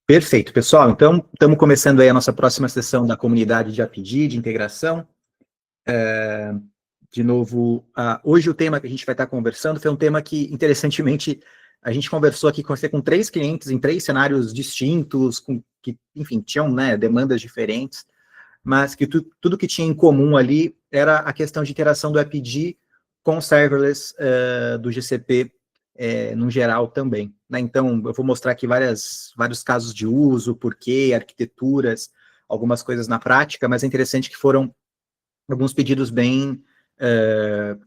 Perfeito, pessoal. Então, estamos começando aí a nossa próxima sessão da comunidade de APD, de integração. De novo, hoje o tema que a gente vai estar conversando foi um tema que, interessantemente, a gente conversou aqui com 3 clientes em 3 cenários distintos, que, enfim, tinham, né, demandas diferentes, mas que tudo que tinha em comum ali era a questão de interação do APD com serverless do GCP no geral também, né? Então, eu vou mostrar aqui vários casos de uso, porquê, arquiteturas, algumas coisas na prática, mas é interessante que foram alguns pedidos bem,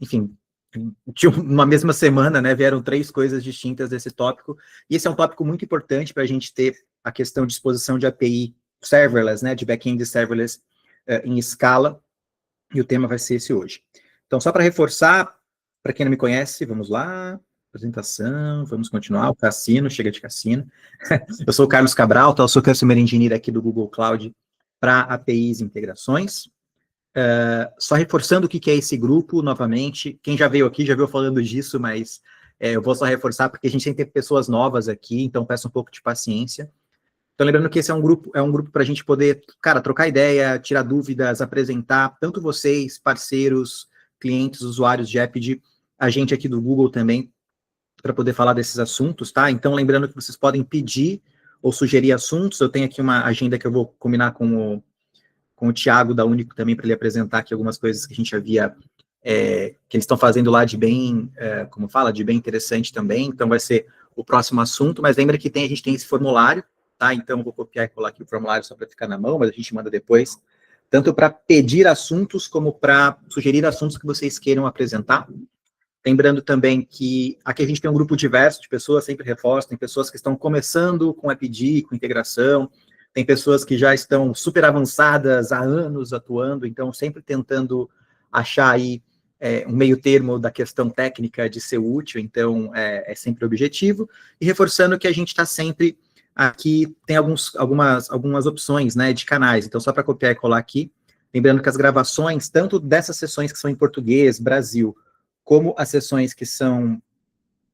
enfim, de uma mesma semana, né, vieram 3 coisas distintas desse tópico, e esse é um tópico muito importante para a gente ter a questão de exposição de API serverless, né, de back-end serverless em escala, e o tema vai ser esse hoje. Então, só para reforçar, para quem não me conhece, vamos lá, apresentação, vamos continuar, o Cassino, chega de Cassino. Eu sou o Carlos Cabral, eu sou Customer Engineer aqui do Google Cloud para APIs e integrações. Só reforçando o que é esse grupo, novamente, quem já veio aqui já veio falando disso, mas eu vou só reforçar porque a gente tem que ter pessoas novas aqui, então peço um pouco de paciência. Então, lembrando que esse é um grupo para a gente poder, cara, trocar ideia, tirar dúvidas, apresentar, tanto vocês, parceiros, clientes, usuários de AppD, a gente aqui do Google também, para poder falar desses assuntos, tá? Então, lembrando que vocês podem pedir ou sugerir assuntos, eu tenho aqui uma agenda que eu vou combinar com o Thiago da Único também, para ele apresentar aqui algumas coisas que a gente havia, que eles estão fazendo lá de bem, como fala, de bem interessante também, então vai ser o próximo assunto, mas lembra que a gente tem esse formulário, tá? Então, eu vou copiar e colar aqui o formulário só para ficar na mão, mas a gente manda depois, tanto para pedir assuntos, como para sugerir assuntos que vocês queiram apresentar. Lembrando também que aqui a gente tem um grupo diverso de pessoas, sempre reforço, tem pessoas que estão começando com AppD, com integração, tem pessoas que já estão super avançadas há anos atuando, então sempre tentando achar aí um meio termo da questão técnica de ser útil, então é sempre o objetivo, e reforçando que a gente está sempre aqui, tem algumas opções, né, de canais, então só para copiar e colar aqui, lembrando que as gravações, tanto dessas sessões que são em português, Brasil, como as sessões que são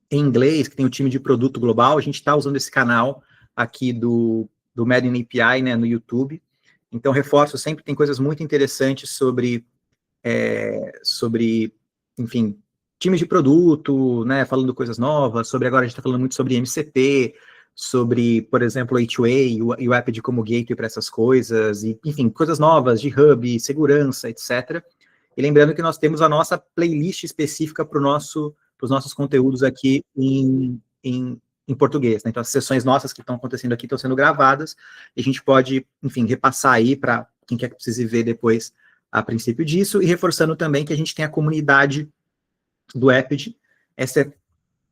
em inglês, que tem o time de produto global, a gente está usando esse canal aqui do Made in API, né, no YouTube. Então, reforço, sempre tem coisas muito interessantes sobre, enfim, times de produto, né, falando coisas novas, agora a gente está falando muito sobre MCP, sobre, por exemplo, A2A e o AppD como gateway para essas coisas, e, enfim, coisas novas de hub, segurança, etc. E lembrando que nós temos a nossa playlist específica para os nossos conteúdos aqui em português, né? Então, as sessões nossas que estão acontecendo aqui estão sendo gravadas, e a gente pode, enfim, repassar aí para quem quer que precise ver depois a princípio disso, e reforçando também que a gente tem a comunidade do AppD, essa é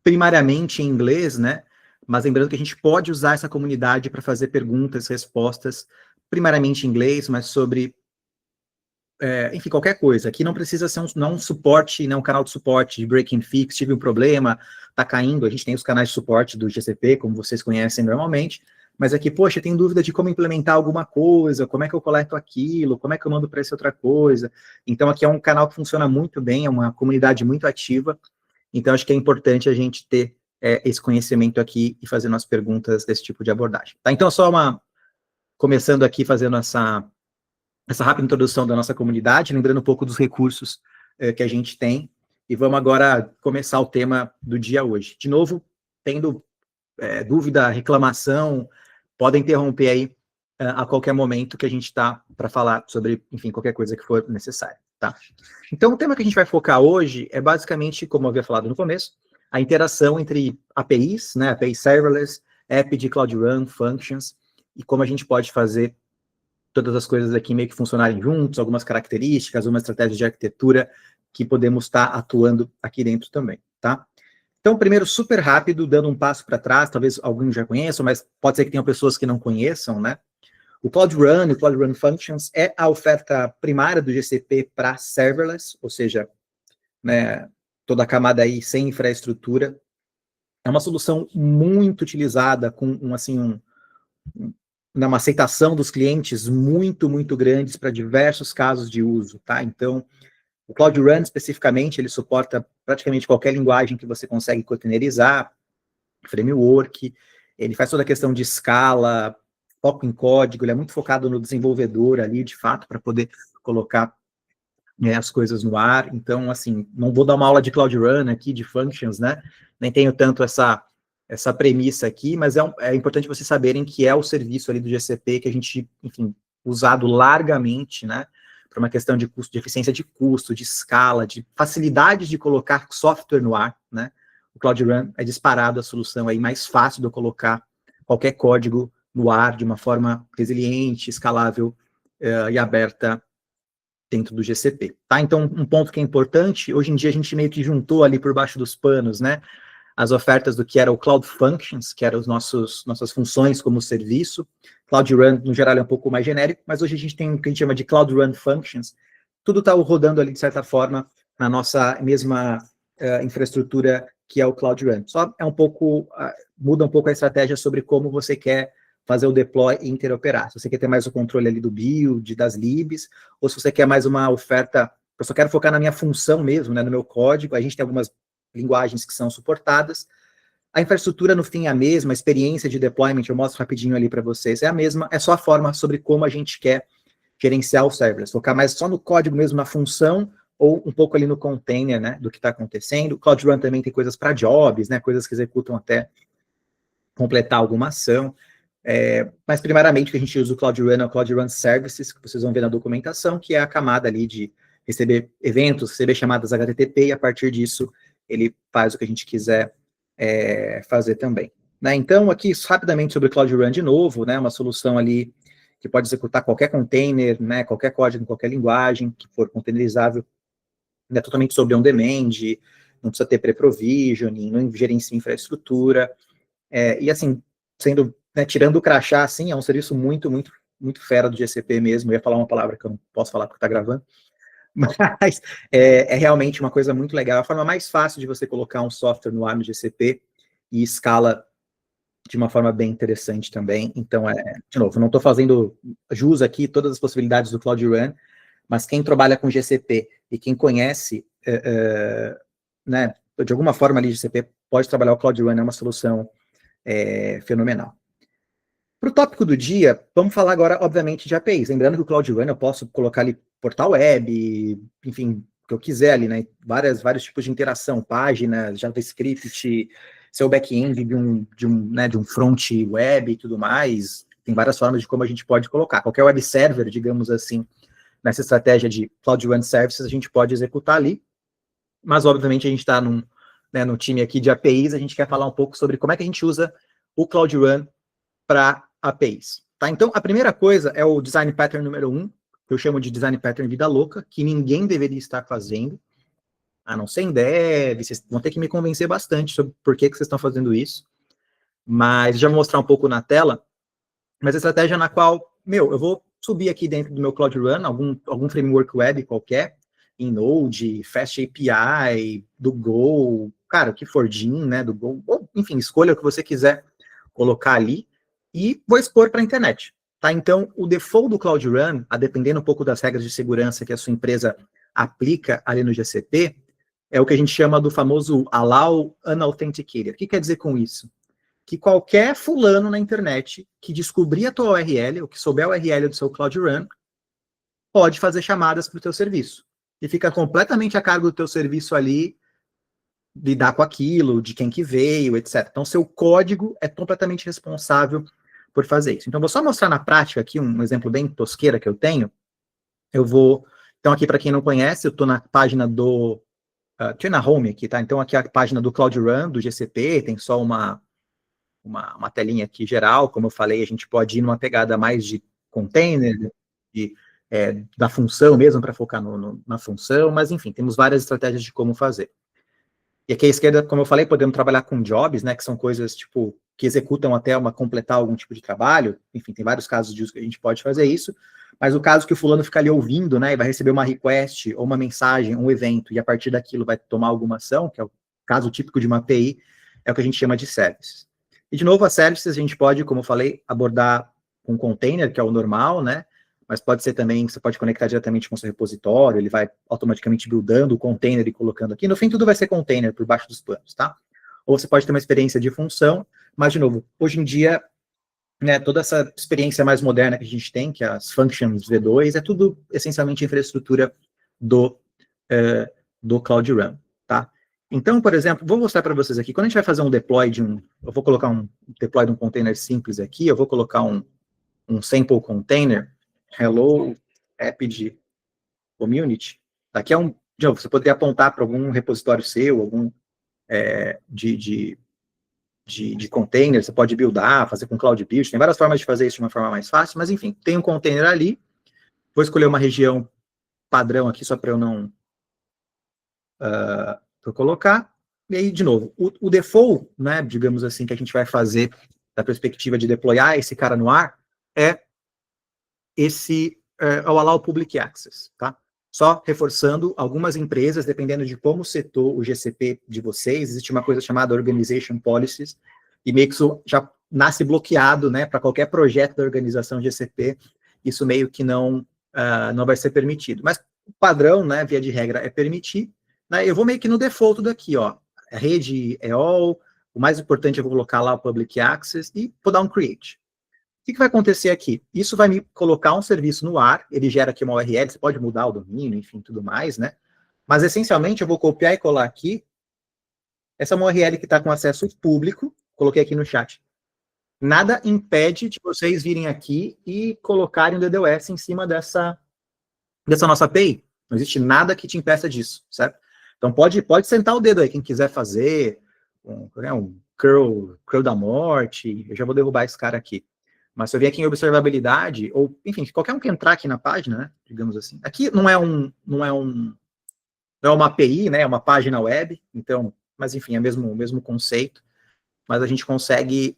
primariamente em inglês, né? Mas lembrando que a gente pode usar essa comunidade para fazer perguntas, respostas, primariamente em inglês, mas sobre enfim, qualquer coisa. Aqui não precisa ser não um suporte, não um canal de suporte de break and fix, tive um problema, tá caindo, a gente tem os canais de suporte do GCP, como vocês conhecem normalmente, mas aqui, poxa, tem dúvida de como implementar alguma coisa, como é que eu coleto aquilo, como é que eu mando para essa outra coisa. Então, aqui é um canal que funciona muito bem, é uma comunidade muito ativa, então acho que é importante a gente ter esse conhecimento aqui e fazendo as perguntas desse tipo de abordagem. Tá? Então, começando aqui, fazendo essa rápida introdução da nossa comunidade, lembrando um pouco dos recursos que a gente tem, e vamos agora começar o tema do dia hoje. De novo, tendo dúvida, reclamação, podem interromper aí a qualquer momento que a gente está para falar sobre, enfim, qualquer coisa que for necessária, tá? Então, o tema que a gente vai focar hoje é basicamente, como eu havia falado no começo, a interação entre APIs, né, API Serverless, AppD, Cloud Run, Functions, e como a gente pode fazer todas as coisas aqui meio que funcionarem juntos, algumas características, uma estratégia de arquitetura que podemos estar atuando aqui dentro também, tá? Então, primeiro, super rápido, dando um passo para trás, talvez alguns já conheçam, mas pode ser que tenham pessoas que não conheçam, né? O Cloud Run, o Cloud Run Functions, é a oferta primária do GCP para serverless, ou seja, né, toda a camada aí sem infraestrutura. É uma solução muito utilizada, com uma aceitação dos clientes muito, muito grandes para diversos casos de uso, tá? Então, o Cloud Run, especificamente, ele suporta praticamente qualquer linguagem que você consegue containerizar, framework, ele faz toda a questão de escala, foco em código, ele é muito focado no desenvolvedor ali, de fato, para poder colocar as coisas no ar. Então, assim, não vou dar uma aula de Cloud Run aqui, de functions, né? Nem tenho tanto essa premissa aqui, mas é importante vocês saberem que é o serviço ali do GCP que a gente, enfim, usado largamente, né? Para uma questão de custo, de eficiência de custo, de escala, de facilidade de colocar software no ar, né? O Cloud Run é disparado a solução aí mais fácil de eu colocar qualquer código no ar de uma forma resiliente, escalável e aberta dentro do GCP, tá? Então, um ponto que é importante, hoje em dia a gente meio que juntou ali por baixo dos panos, né, as ofertas do que era o Cloud Functions, que eram nossas funções como serviço. Cloud Run, no geral, é um pouco mais genérico, mas hoje a gente tem o que a gente chama de Cloud Run Functions. Tudo está rodando ali, de certa forma, na nossa mesma infraestrutura que é o Cloud Run. Só é um pouco, muda um pouco a estratégia sobre como você quer fazer o deploy e interoperar. Se você quer ter mais o controle ali do build, das libs, ou se você quer mais uma oferta, eu só quero focar na minha função mesmo, né, no meu código. A gente tem algumas linguagens que são suportadas. A infraestrutura, no fim, é a mesma, a experiência de deployment, eu mostro rapidinho ali para vocês, é a mesma, é só a forma sobre como a gente quer gerenciar os serverless, focar mais só no código mesmo, na função, ou um pouco ali no container, né, do que está acontecendo. O Cloud Run também tem coisas para jobs, né, coisas que executam até completar alguma ação. Mas, primeiramente, que a gente usa o Cloud Run é o Cloud Run Services, que vocês vão ver na documentação, que é a camada ali de receber eventos, receber chamadas HTTP, e a partir disso ele faz o que a gente quiser fazer também. Né? Então, aqui, rapidamente sobre o Cloud Run de novo, né, uma solução ali que pode executar qualquer container, né, qualquer código, qualquer linguagem que for containerizável, é totalmente sobre on-demand, não precisa ter pre-provisioning, não gerencia infraestrutura, e assim, sendo, né, tirando o crachá, assim, é um serviço muito, muito, muito fera do GCP mesmo. Eu ia falar uma palavra que eu não posso falar porque está gravando, mas é realmente uma coisa muito legal. A forma mais fácil de você colocar um software no ar no GCP e escala de uma forma bem interessante também. Então, de novo, não estou fazendo jus aqui todas as possibilidades do Cloud Run, mas quem trabalha com GCP e quem conhece, né, de alguma forma ali GCP pode trabalhar o Cloud Run, é uma solução fenomenal. Para o tópico do dia, vamos falar agora, obviamente, de APIs. Lembrando que o Cloud Run eu posso colocar ali portal web, enfim, o que eu quiser ali, né? Vários tipos de interação, páginas, JavaScript, seu back-end de um front web e tudo mais. Tem várias formas de como a gente pode colocar. Qualquer web server, digamos assim, nessa estratégia de Cloud Run Services, a gente pode executar ali. Mas, obviamente, a gente está no time aqui de APIs, a gente quer falar um pouco sobre como é que a gente usa o Cloud Run para APIs. Tá? Então, a primeira coisa é o design pattern número 1, que eu chamo de design pattern vida louca, que ninguém deveria estar fazendo, a não ser em dev, vocês vão ter que me convencer bastante sobre por que vocês estão fazendo isso, mas já vou mostrar um pouco na tela, mas a estratégia na qual, eu vou subir aqui dentro do meu Cloud Run, algum framework web qualquer, em Node, Fast API, do Go, cara, o que for Gin, né, do Go, ou, enfim, escolha o que você quiser colocar ali, e vou expor para a internet. Tá? Então, o default do Cloud Run, a dependendo um pouco das regras de segurança que a sua empresa aplica ali no GCP, é o que a gente chama do famoso Allow Unauthenticated. O que quer dizer com isso? Que qualquer fulano na internet que descobrir a tua URL, ou que souber a URL do seu Cloud Run, pode fazer chamadas para o teu serviço. E fica completamente a cargo do teu serviço ali lidar com aquilo, de quem que veio, etc. Então, seu código é completamente responsável por fazer isso. Então, vou só mostrar na prática aqui um exemplo bem tosqueira que eu tenho. Então, aqui, para quem não conhece, eu estou na página estou na home aqui, tá? Então, aqui é a página do Cloud Run, do GCP, tem só uma telinha aqui geral. Como eu falei, a gente pode ir numa pegada mais de container, da função mesmo, para focar na função, mas, enfim, temos várias estratégias de como fazer. E aqui à esquerda, como eu falei, podemos trabalhar com jobs, né, que são coisas, tipo, que executam até completar algum tipo de trabalho. Enfim, tem vários casos de uso que a gente pode fazer isso. Mas o caso que o fulano fica ali ouvindo, né, e vai receber uma request, ou uma mensagem, um evento, e a partir daquilo vai tomar alguma ação, que é o caso típico de uma API, é o que a gente chama de services. E, de novo, as services a gente pode, como eu falei, abordar com container, que é o normal, né, mas pode ser também, você pode conectar diretamente com o seu repositório, ele vai automaticamente buildando o container e colocando aqui. No fim, tudo vai ser container por baixo dos panos, tá? Ou você pode ter uma experiência de função, mas, de novo, hoje em dia, né, toda essa experiência mais moderna que a gente tem, que é as functions V2, é tudo essencialmente infraestrutura do, do Cloud Run, tá? Então, por exemplo, vou mostrar para vocês aqui, quando a gente vai fazer um deploy eu vou colocar um deploy de um container simples aqui, eu vou colocar um sample container, hello app de community, aqui você poderia apontar para algum repositório seu, algum de container, você pode buildar, fazer com Cloud Build, tem várias formas de fazer isso de uma forma mais fácil, mas enfim, tem um container ali, vou escolher uma região padrão aqui, só para eu não colocar, e aí, de novo, o default, né, digamos assim, que a gente vai fazer da perspectiva de deployar esse cara no ar, é o Allow Public Access, tá? Só reforçando, algumas empresas, dependendo de como setou o GCP de vocês, existe uma coisa chamada Organization Policies, e meio que isso já nasce bloqueado, né, para qualquer projeto da organização GCP, isso meio que não vai ser permitido. Mas o padrão, né, via de regra, é permitir, né, eu vou meio que no default daqui, ó, a rede é all, o mais importante eu vou colocar lá o Public Access, e vou dar um Create. O que vai acontecer aqui? Isso vai me colocar um serviço no ar, ele gera aqui uma URL, você pode mudar o domínio, enfim, tudo mais, né? Mas, essencialmente, eu vou copiar e colar aqui, essa é uma URL que está com acesso público, coloquei aqui no chat. Nada impede de vocês virem aqui e colocarem o DDoS em cima dessa nossa API. Não existe nada que te impeça disso, certo? Então, pode sentar o dedo aí, quem quiser fazer um curl da morte, eu já vou derrubar esse cara aqui. Mas se eu vier aqui em observabilidade, ou, enfim, qualquer um que entrar aqui na página, né, digamos assim, aqui não é uma API, né, é uma página web, então, mas enfim, é o mesmo conceito, mas a gente consegue,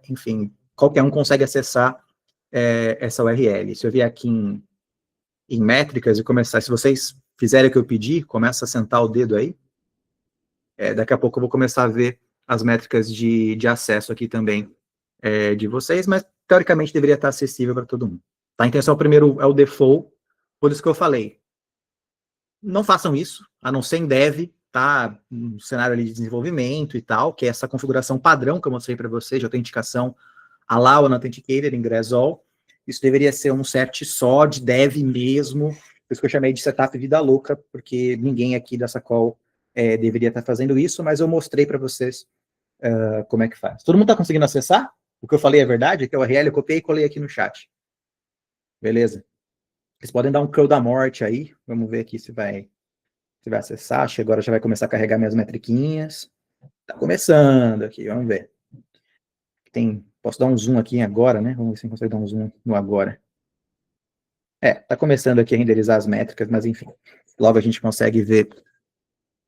enfim, qualquer um consegue acessar essa URL. Se eu vier aqui em métricas e começar, se vocês fizerem o que eu pedi, começa a sentar o dedo aí, daqui a pouco eu vou começar a ver as métricas de acesso aqui também, de vocês, mas teoricamente deveria estar acessível para todo mundo. Tá? Então, esse é o primeiro, é o default, por isso que eu falei. Não façam isso, a não ser em dev, tá? Um cenário ali de desenvolvimento e tal, que é essa configuração padrão que eu mostrei para vocês, de autenticação allow an authenticator, ingress all. Isso deveria ser um cert só de dev mesmo, por isso que eu chamei de setup vida louca, porque ninguém aqui dessa call deveria estar fazendo isso, mas eu mostrei para vocês como é que faz. Todo mundo está conseguindo acessar? O que eu falei é verdade? Que a URL eu copiei e colei aqui no chat. Beleza? Vocês podem dar um curl da morte aí. Vamos ver aqui se vai acessar. Acho que agora já vai começar a carregar minhas metriquinhas. Tá começando aqui, vamos ver. Posso dar um zoom aqui agora, né? Vamos ver se eu consigo dar um zoom no agora. Tá começando aqui a renderizar as métricas, mas enfim. Logo a gente consegue ver.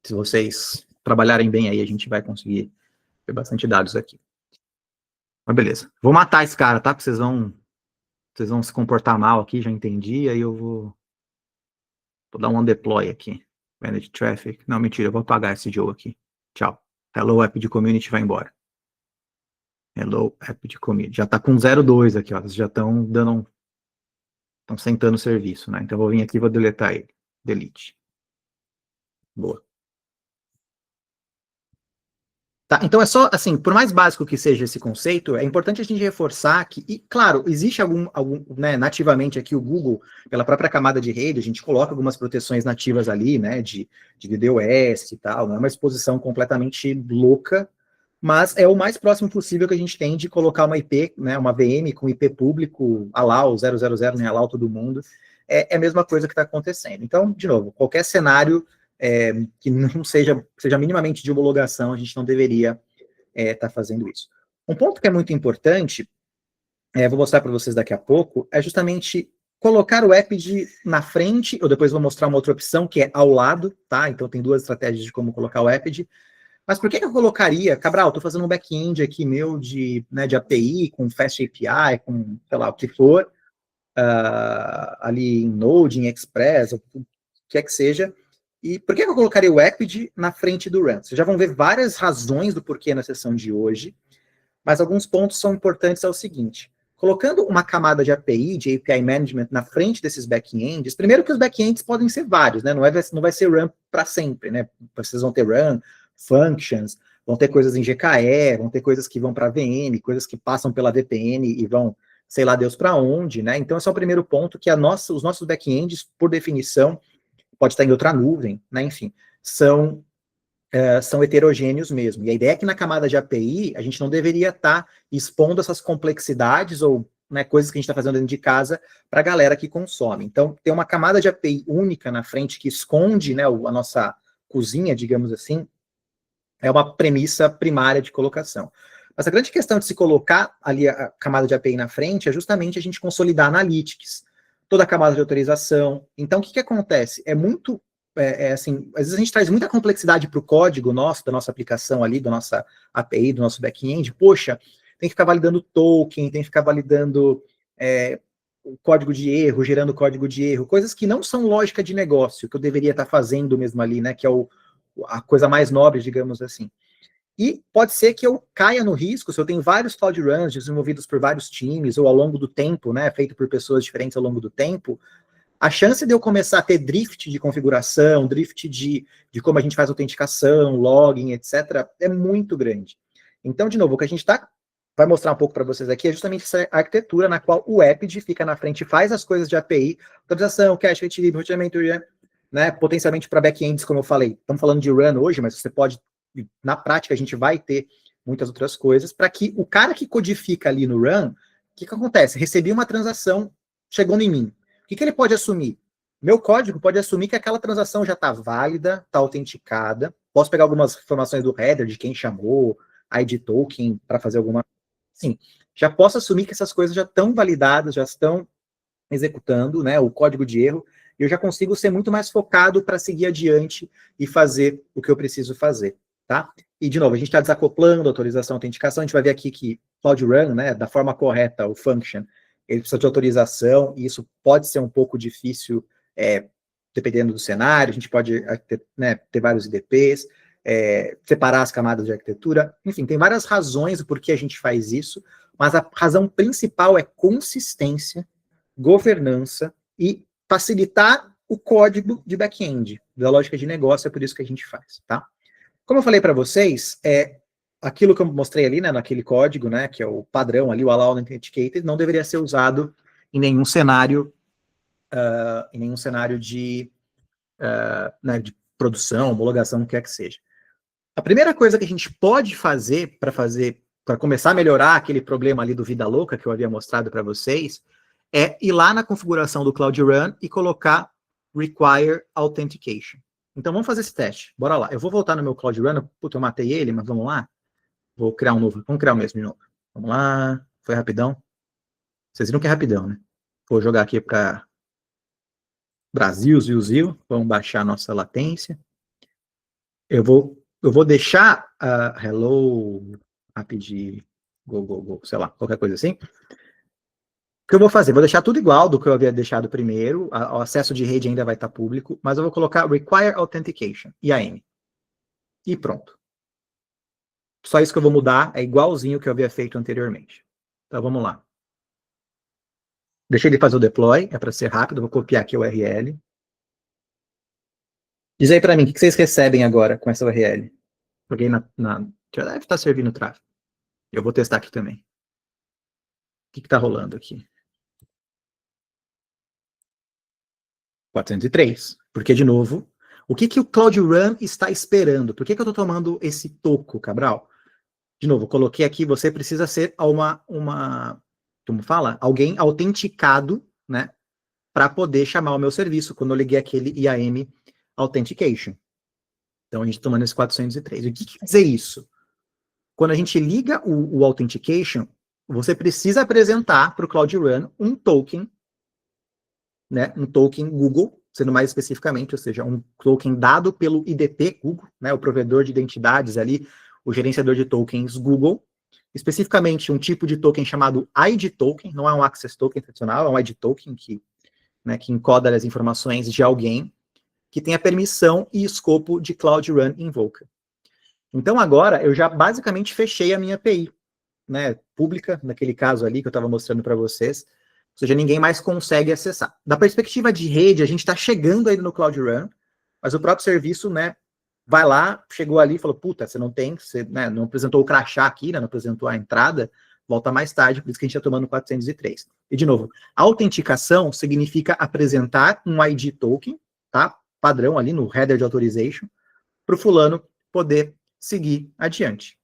Se vocês trabalharem bem aí, a gente vai conseguir ver bastante dados aqui. Mas beleza. Vou matar esse cara, tá? Porque vocês vão se comportar mal aqui, já entendi. Aí eu vou dar um deploy aqui. Manage traffic. Não, mentira, eu vou apagar esse Joe aqui. Tchau. Hello, app de community, vai embora. Hello, app de community. Já tá com 0.2 aqui, ó. Vocês já estão estão sentando o serviço, né? Então eu vou vir aqui e vou deletar ele. Delete. Boa. Tá, então é só, assim, por mais básico que seja esse conceito, é importante a gente reforçar que, e claro, existe algum né, nativamente aqui o Google, pela própria camada de rede, a gente coloca algumas proteções nativas ali, né, de DDoS e tal, não é uma exposição completamente louca, mas é o mais próximo possível que a gente tem de colocar uma IP, né, uma VM com IP público, allow 000, né, allow todo mundo, é a mesma coisa que está acontecendo. Então, de novo, qualquer cenário que não seja minimamente de homologação, a gente não deveria estar fazendo isso. Um ponto que é muito importante, vou mostrar para vocês daqui a pouco, é justamente colocar o app na frente, ou depois vou mostrar uma outra opção, que é ao lado, tá? Então tem duas estratégias de como colocar o app. Mas por que eu colocaria, Cabral, estou fazendo um back-end aqui meu de API, com Fast API, com, sei lá, o que for, ali em Node, em Express, o que quer que seja. E por que eu colocaria o Equid na frente do Run? Vocês já vão ver várias razões do porquê na sessão de hoje, mas alguns pontos são importantes, é o seguinte. Colocando uma camada de API, de API Management, na frente desses back-ends, primeiro que os back-ends podem ser vários, né? Não vai ser Run para sempre, né? Vocês vão ter Run, Functions, vão ter coisas em GKE, vão ter coisas que vão para VM, coisas que passam pela VPN e vão, sei lá Deus para onde, né? Então esse é o primeiro ponto, que os nossos back-ends, por definição, pode estar em outra nuvem, né? Enfim, são heterogêneos mesmo. E a ideia é que na camada de API, a gente não deveria estar expondo essas complexidades ou, né, coisas que a gente está fazendo dentro de casa para a galera que consome. Então, ter uma camada de API única na frente que esconde, né, a nossa cozinha, digamos assim, é uma premissa primária de colocação. Mas a grande questão de se colocar ali a camada de API na frente é justamente a gente consolidar analytics, toda a camada de autorização. Então, o que acontece? É muito assim, às vezes a gente traz muita complexidade para o código nosso, da nossa aplicação ali, da nossa API, do nosso back-end. Poxa, tem que ficar validando token, tem que ficar validando o código de erro, gerando código de erro, coisas que não são lógica de negócio, que eu deveria estar fazendo mesmo ali, né, que é a coisa mais nobre, digamos assim. E pode ser que eu caia no risco, se eu tenho vários Cloud Runs desenvolvidos por vários times, ou ao longo do tempo, né, feito por pessoas diferentes ao longo do tempo, a chance de eu começar a ter drift de configuração, drift de como a gente faz autenticação, login, etc., é muito grande. Então, de novo, o que a gente vai mostrar um pouco para vocês aqui é justamente essa arquitetura na qual o Epid fica na frente, faz as coisas de API, autorização, cache, retrieve, roteamento, né, potencialmente para back-ends, como eu falei. Estamos falando de run hoje, mas você pode, na prática, a gente vai ter muitas outras coisas, para que o cara que codifica ali no run, o que acontece? Recebi uma transação chegando em mim. O que ele pode assumir? Meu código pode assumir que aquela transação já está válida, está autenticada. Posso pegar algumas informações do header, de quem chamou, ID token, para fazer alguma... Sim, já posso assumir que essas coisas já estão validadas, já estão executando, né, o código de erro, e eu já consigo ser muito mais focado para seguir adiante e fazer o que eu preciso fazer, tá? E, de novo, a gente está desacoplando autorização, autenticação, a gente vai ver aqui que Cloud Run, né, da forma correta, o function, ele precisa de autorização, e isso pode ser um pouco difícil, dependendo do cenário, a gente pode ter vários IDPs, separar as camadas de arquitetura, enfim, tem várias razões do porquê a gente faz isso, mas a razão principal é consistência, governança e facilitar o código de back-end, da lógica de negócio, é por isso que a gente faz, tá? Como eu falei para vocês, aquilo que eu mostrei ali, né, naquele código, né, que é o padrão ali, o Allow Authenticated, não deveria ser usado em nenhum cenário, de produção, homologação, o que quer que seja. A primeira coisa que a gente pode fazer para começar a melhorar aquele problema ali do vida louca que eu havia mostrado para vocês, é ir lá na configuração do Cloud Run e colocar Require Authentication. Então vamos fazer esse teste. Bora lá. Eu vou voltar no meu Cloud Run. Puta, eu matei ele, mas vamos lá. Vou criar um novo. Vamos criar o mesmo de novo. Vamos lá. Foi rapidão. Vocês viram que é rapidão, né? Vou jogar aqui para Brasil, Zil. Vamos baixar a nossa latência. Eu vou deixar hello, rapid, go, sei lá, qualquer coisa assim. O que eu vou fazer? Vou deixar tudo igual do que eu havia deixado primeiro, o acesso de rede ainda vai estar público, mas eu vou colocar Require Authentication, IAM. E pronto. Só isso que eu vou mudar, é igualzinho o que eu havia feito anteriormente. Então vamos lá. Deixei ele fazer o deploy, é para ser rápido, vou copiar aqui o URL. Diz aí para mim, o que vocês recebem agora com essa URL? Joguei já deve estar servindo o tráfego. Eu vou testar aqui também. O que está rolando aqui? 403. Porque, de novo, o que o Cloud Run está esperando? Por que eu estou tomando esse toco, Cabral? De novo, coloquei aqui, você precisa ser como fala? Alguém autenticado, né? Para poder chamar o meu serviço, quando eu liguei aquele IAM Authentication. Então, a gente está tomando esse 403. O que quer dizer isso? Quando a gente liga o Authentication, você precisa apresentar para o Cloud Run um token, né, um token Google, sendo mais especificamente, ou seja, um token dado pelo IDT Google, né, o provedor de identidades ali, o gerenciador de tokens Google, especificamente um tipo de token chamado ID Token, não é um Access Token tradicional, é um ID Token que encoda as informações de alguém que tem a permissão e escopo de Cloud Run Invoker. Então agora eu já basicamente fechei a minha API, né, pública, naquele caso ali que eu estava mostrando para vocês, ou seja, ninguém mais consegue acessar. Da perspectiva de rede, a gente está chegando aí no Cloud Run, mas o próprio serviço, né, vai lá, chegou ali e falou, puta, você não tem, você, né, não apresentou o crachá aqui, né, não apresentou a entrada, volta mais tarde, por isso que a gente está tomando 403. E, de novo, autenticação significa apresentar um ID token, tá? Padrão ali no header de authorization, para o fulano poder seguir adiante.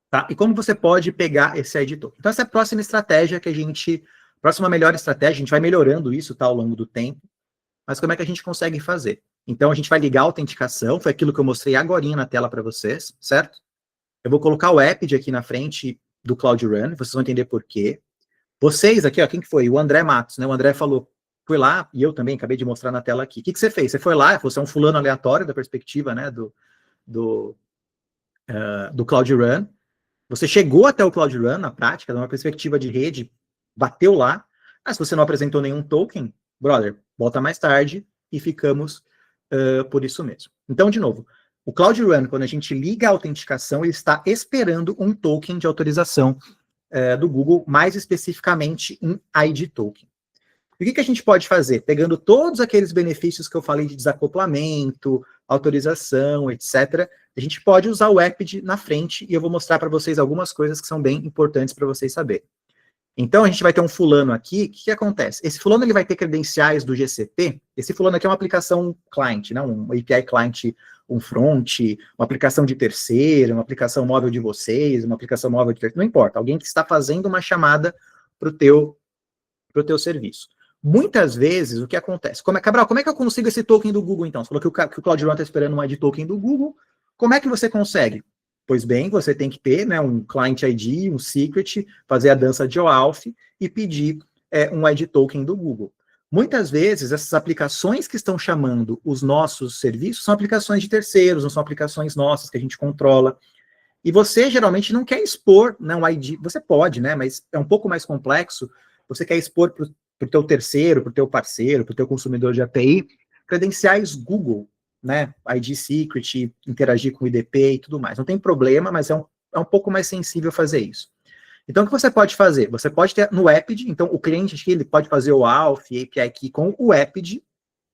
Tá? E como você pode pegar esse ID token? Então, essa é a próxima estratégia que a gente... Próxima melhor estratégia, a gente vai melhorando isso, tá, ao longo do tempo, mas como é que a gente consegue fazer? Então, a gente vai ligar a autenticação, foi aquilo que eu mostrei agorinha na tela para vocês, certo? Eu vou colocar o Epid aqui na frente do Cloud Run, vocês vão entender por quê. Vocês aqui, ó, quem que foi? O André Matos, né? O André falou, fui lá, e eu também acabei de mostrar na tela aqui. O que você fez? Você foi lá, você é um fulano aleatório da perspectiva, né, do Cloud Run. Você chegou até o Cloud Run, na prática, numa perspectiva de rede, bateu lá, mas se você não apresentou nenhum token, brother, volta mais tarde e ficamos por isso mesmo. Então, de novo, o Cloud Run, quando a gente liga a autenticação, ele está esperando um token de autorização do Google, mais especificamente um ID token. E o que a gente pode fazer? Pegando todos aqueles benefícios que eu falei de desacoplamento, autorização, etc., a gente pode usar o Epid na frente e eu vou mostrar para vocês algumas coisas que são bem importantes para vocês saberem. Então, a gente vai ter um fulano aqui, o que acontece? Esse fulano ele vai ter credenciais do GCP, esse fulano aqui é uma aplicação client, né? Um API client, um front, uma aplicação de terceiro, uma aplicação móvel de vocês, uma aplicação móvel de terceiro, não importa, alguém que está fazendo uma chamada para o teu serviço. Muitas vezes, o que acontece? Cabral, como é que eu consigo esse token do Google, então? Você falou que o Cloud Run está esperando um ID token do Google, como é que você consegue? Pois bem, você tem que ter, né, um client ID, um secret, fazer a dança de OAuth e pedir um ID token do Google. Muitas vezes, essas aplicações que estão chamando os nossos serviços são aplicações de terceiros, não são aplicações nossas que a gente controla. E você, geralmente, não quer expor, né, um ID, você pode, né, mas é um pouco mais complexo, você quer expor para o teu terceiro, para o teu parceiro, para o teu consumidor de API, credenciais Google, né, ID secret, interagir com o IDP e tudo mais. Não tem problema, mas é um pouco mais sensível fazer isso. Então, o que você pode fazer? Você pode ter no Epid, então o cliente aqui, ele pode fazer o AUTH, API Key com o Epid,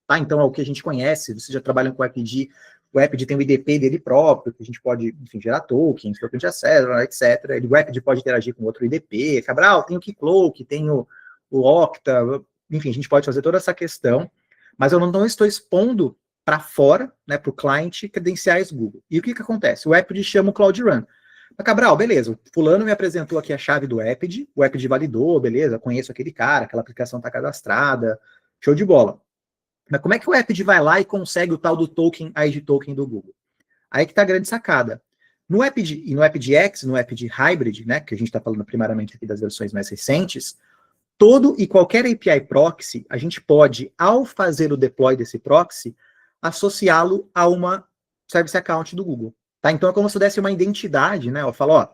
tá? Então, é o que a gente conhece, vocês já trabalham com o Epid tem o IDP dele próprio, que a gente pode, enfim, gerar tokens, token de acesso, etc. O Epid pode interagir com outro IDP, Cabral, tem o Keycloak, tem o Okta, enfim, a gente pode fazer toda essa questão, mas eu não estou expondo para fora, né, para o cliente, credenciais Google. E o que acontece? O Epid chama o Cloud Run. Mas, Cabral, beleza, o fulano me apresentou aqui a chave do Epid, o Epid validou, beleza, conheço aquele cara, aquela aplicação está cadastrada, show de bola. Mas como é que o Epid vai lá e consegue o tal do token, ID token do Google? Aí que está a grande sacada. No Epid, e no EpidX, no Epid Hybrid, né, que a gente está falando primariamente aqui das versões mais recentes, todo e qualquer API proxy, a gente pode, ao fazer o deploy desse proxy, associá-lo a uma service account do Google. Tá? Então é como se eu desse uma identidade, né? Eu falo, ó,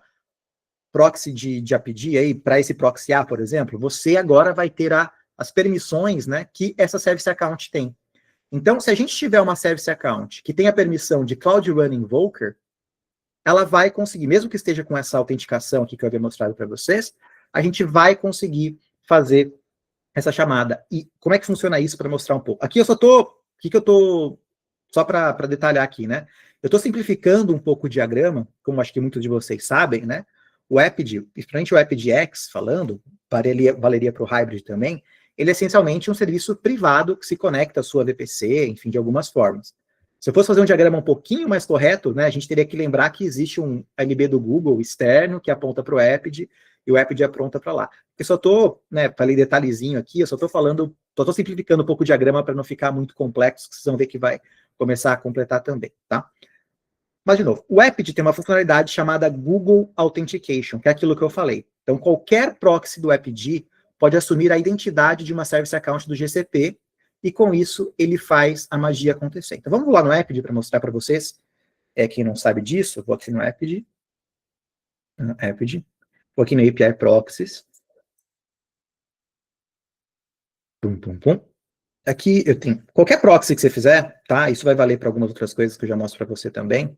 proxy de API aí, para esse proxy A, por exemplo, você agora vai ter as permissões, né, que essa service account tem. Então, se a gente tiver uma service account que tem a permissão de Cloud Run Invoker, ela vai conseguir, mesmo que esteja com essa autenticação aqui que eu havia mostrado para vocês, a gente vai conseguir fazer essa chamada. E como é que funciona isso para mostrar um pouco? Aqui eu só tô, só para detalhar aqui, né? Eu estou simplificando um pouco o diagrama, como acho que muitos de vocês sabem, né? O Epid, principalmente o EpidX, falando, valeria para o Hybrid também, ele é essencialmente um serviço privado que se conecta à sua VPC, enfim, de algumas formas. Se eu fosse fazer um diagrama um pouquinho mais correto, né, a gente teria que lembrar que existe um LB do Google externo que aponta para o Epid e o Epid aponta para lá. Eu só estou, né, falei detalhezinho aqui, eu só estou falando, só estou simplificando um pouco o diagrama para não ficar muito complexo, que vocês vão ver que vai começar a completar também, tá? Mas, de novo, o Epid tem uma funcionalidade chamada Google Authentication, que é aquilo que eu falei. Então, qualquer proxy do Epid pode assumir a identidade de uma service account do GCP, e com isso ele faz a magia acontecer. Então, vamos lá no Epid para mostrar para vocês. Quem não sabe disso, vou aqui no Epid. Vou aqui no API Proxies. Pum, pum, pum. Aqui eu tenho qualquer proxy que você fizer, tá? Isso vai valer para algumas outras coisas que eu já mostro para você também.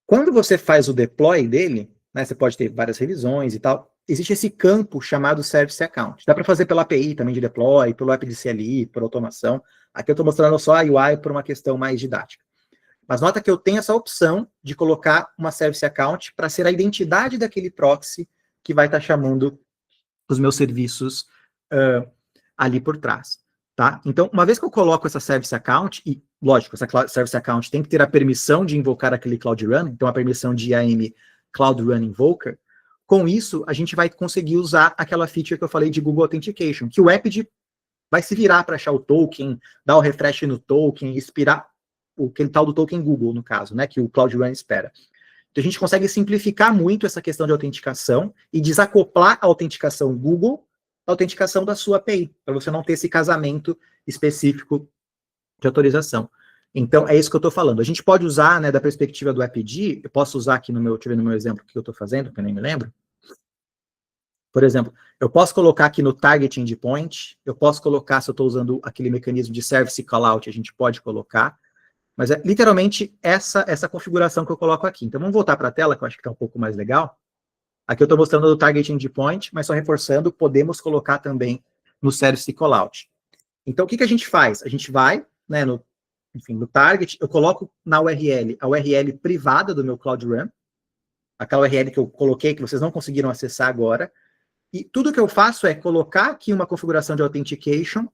Quando você faz o deploy dele, né, você pode ter várias revisões e tal, existe esse campo chamado Service Account. Dá para fazer pela API também de deploy, pelo app de CLI, por automação. Aqui eu estou mostrando só a UI por uma questão mais didática. Mas nota que eu tenho essa opção de colocar uma service account para ser a identidade daquele proxy que vai estar chamando os meus serviços ali por trás. Tá? Então, uma vez que eu coloco essa service account, e lógico, essa service account tem que ter a permissão de invocar aquele Cloud Run, então a permissão de IAM Cloud Run Invoker, com isso a gente vai conseguir usar aquela feature que eu falei de Google Authentication, que o app vai se virar para achar o token, dar o refresh no token, expirar aquele tal do token Google, no caso, né, que o Cloud Run espera. Então a gente consegue simplificar muito essa questão de autenticação e desacoplar a autenticação Google da autenticação da sua API, para você não ter esse casamento específico de autorização. Então, é isso que eu estou falando. A gente pode usar, né, da perspectiva do AppD, eu posso usar aqui deixa eu ver no meu exemplo o que eu estou fazendo, que eu nem me lembro. Por exemplo, eu posso colocar aqui no target endpoint, eu posso colocar, se eu estou usando aquele mecanismo de service callout, a gente pode colocar, mas é literalmente essa configuração que eu coloco aqui. Então, vamos voltar para a tela, que eu acho que está um pouco mais legal. Aqui eu estou mostrando o target endpoint, mas só reforçando, podemos colocar também no service callout. Então, o que a gente faz? A gente vai, né, no target, eu coloco na URL, a URL privada do meu Cloud Run, aquela URL que eu coloquei, que vocês não conseguiram acessar agora, e tudo que eu faço é colocar aqui uma configuração de authentication.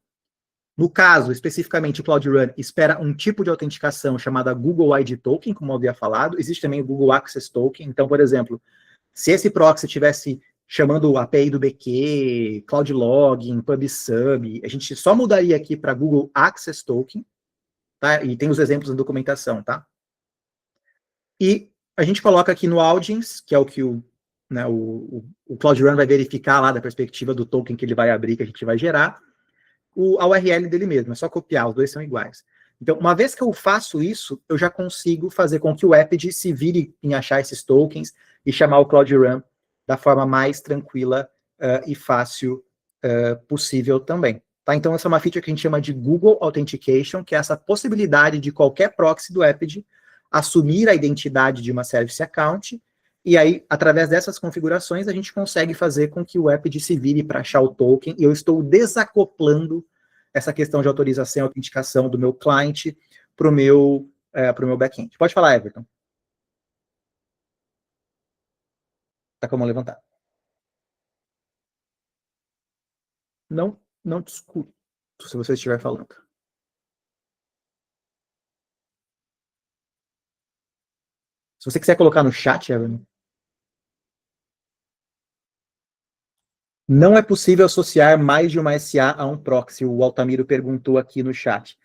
No caso, especificamente, o Cloud Run espera um tipo de autenticação chamada Google ID Token, como eu havia falado. Existe também o Google Access Token. Então, por exemplo, se esse proxy estivesse chamando o API do BQ, Cloud Login, PubSub, a gente só mudaria aqui para Google Access Token, tá? E tem os exemplos na documentação, tá? E a gente coloca aqui no audience, que é o que o Cloud Run vai verificar lá da perspectiva do token que ele vai abrir, que a gente vai gerar, a URL dele mesmo, é só copiar, os dois são iguais. Então, uma vez que eu faço isso, eu já consigo fazer com que o Appd se vire em achar esses tokens e chamar o Cloud Run da forma mais tranquila e fácil possível também. Tá? Então, essa é uma feature que a gente chama de Google Authentication, que é essa possibilidade de qualquer proxy do Appd assumir a identidade de uma service account, e aí, através dessas configurações, a gente consegue fazer com que o Appd se vire para achar o token, e eu estou desacoplando essa questão de autorização e autenticação do meu cliente para o meu back-end. Pode falar, Everton. Está com a mão levantada. Não te escuto, se você estiver falando. Se você quiser colocar no chat, Everton. Não é possível associar mais de uma SA a um proxy, o Altamiro perguntou aqui no chat.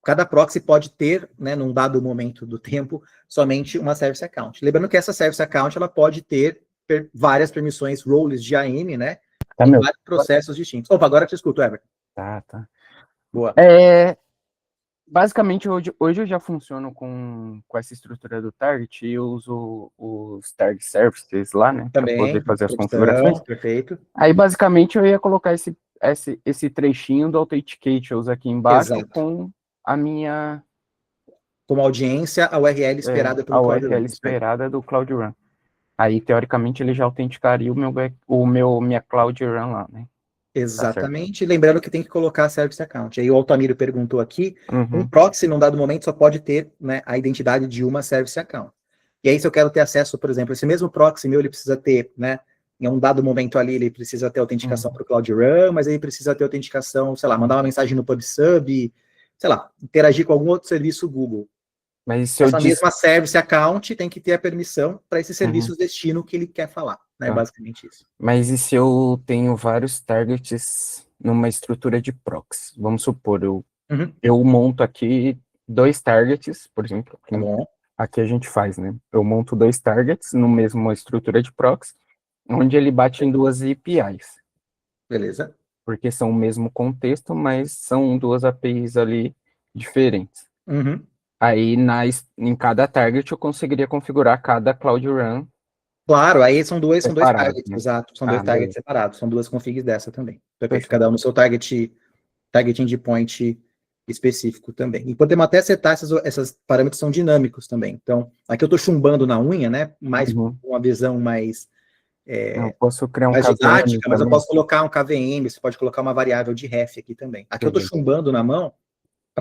Cada proxy pode ter, né, num dado momento do tempo, somente uma service account. Lembrando que essa service account ela pode ter várias permissões, roles de AM, né, em vários processos distintos. Opa, agora eu te escuto, Everton. Tá. Boa. Basicamente, hoje eu já funciono com essa estrutura do target e eu uso os target services lá, né, para poder fazer as configurações. Perfeito. Aí, basicamente, eu ia colocar esse trechinho do Authentications aqui embaixo. Exato. Com a minha... Como audiência, a URL esperada pelo Cloud Run. A URL esperada do Cloud Run. Aí, teoricamente, ele já autenticaria minha Cloud Run lá, né? Exatamente, tá, lembrando que tem que colocar a service account. Aí o Altamiro perguntou aqui, um proxy, num dado momento, só pode ter, né, a identidade de uma service account. E aí, se eu quero ter acesso, por exemplo, esse mesmo proxy meu, ele precisa ter, né, em um dado momento ali, ele precisa ter autenticação para o Cloud Run, mas ele precisa ter autenticação, sei lá, mandar uma mensagem no PubSub, sei lá, interagir com algum outro serviço Google. Mas se essa mesma service account tem que ter a permissão para esses serviços destino que ele quer falar, né? Basicamente isso. Mas e se eu tenho vários targets numa estrutura de proxy? Vamos supor, eu monto aqui 2 targets, por exemplo. Aqui a gente faz, né? Eu monto 2 targets no mesmo estrutura de proxy, onde ele bate em 2 APIs. Beleza. Porque são o mesmo contexto, mas são 2 APIs ali diferentes. Aí, em cada target, eu conseguiria configurar cada Cloud Run. Claro, aí são dois targets, né? Exato. São 2 targets separados, são 2 configs dessa também. Perfeito. Cada um no seu target endpoint específico também. E podemos até setar esses parâmetros são dinâmicos também. Então, aqui eu estou chumbando na unha, né? Mais uma visão mais... eu posso criar um mais KVM didática, mas eu também. posso colocar um KVM, você pode colocar uma variável de ref aqui também. Aqui eu estou chumbando na mão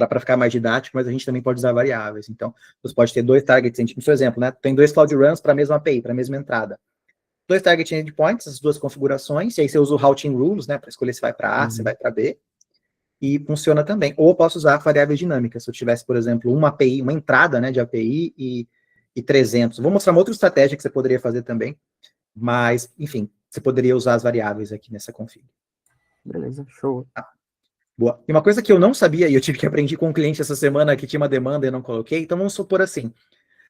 para ficar mais didático, mas a gente também pode usar variáveis. Então, você pode ter 2 targets, no seu exemplo, né? Tem 2 Cloud Runs para a mesma API, para a mesma entrada. 2 target endpoints, as 2 configurações, e aí você usa o routing rules, né? Para escolher se vai para A, se vai para B. E funciona também. Ou eu posso usar variáveis dinâmicas. Se eu tivesse, por exemplo, uma API, uma entrada, né, de API e 300. Vou mostrar uma outra estratégia que você poderia fazer também. Mas, enfim, você poderia usar as variáveis aqui nessa config. Beleza, show. Boa. E uma coisa que eu não sabia, e eu tive que aprender com um cliente essa semana que tinha uma demanda e eu não coloquei, então vamos supor assim,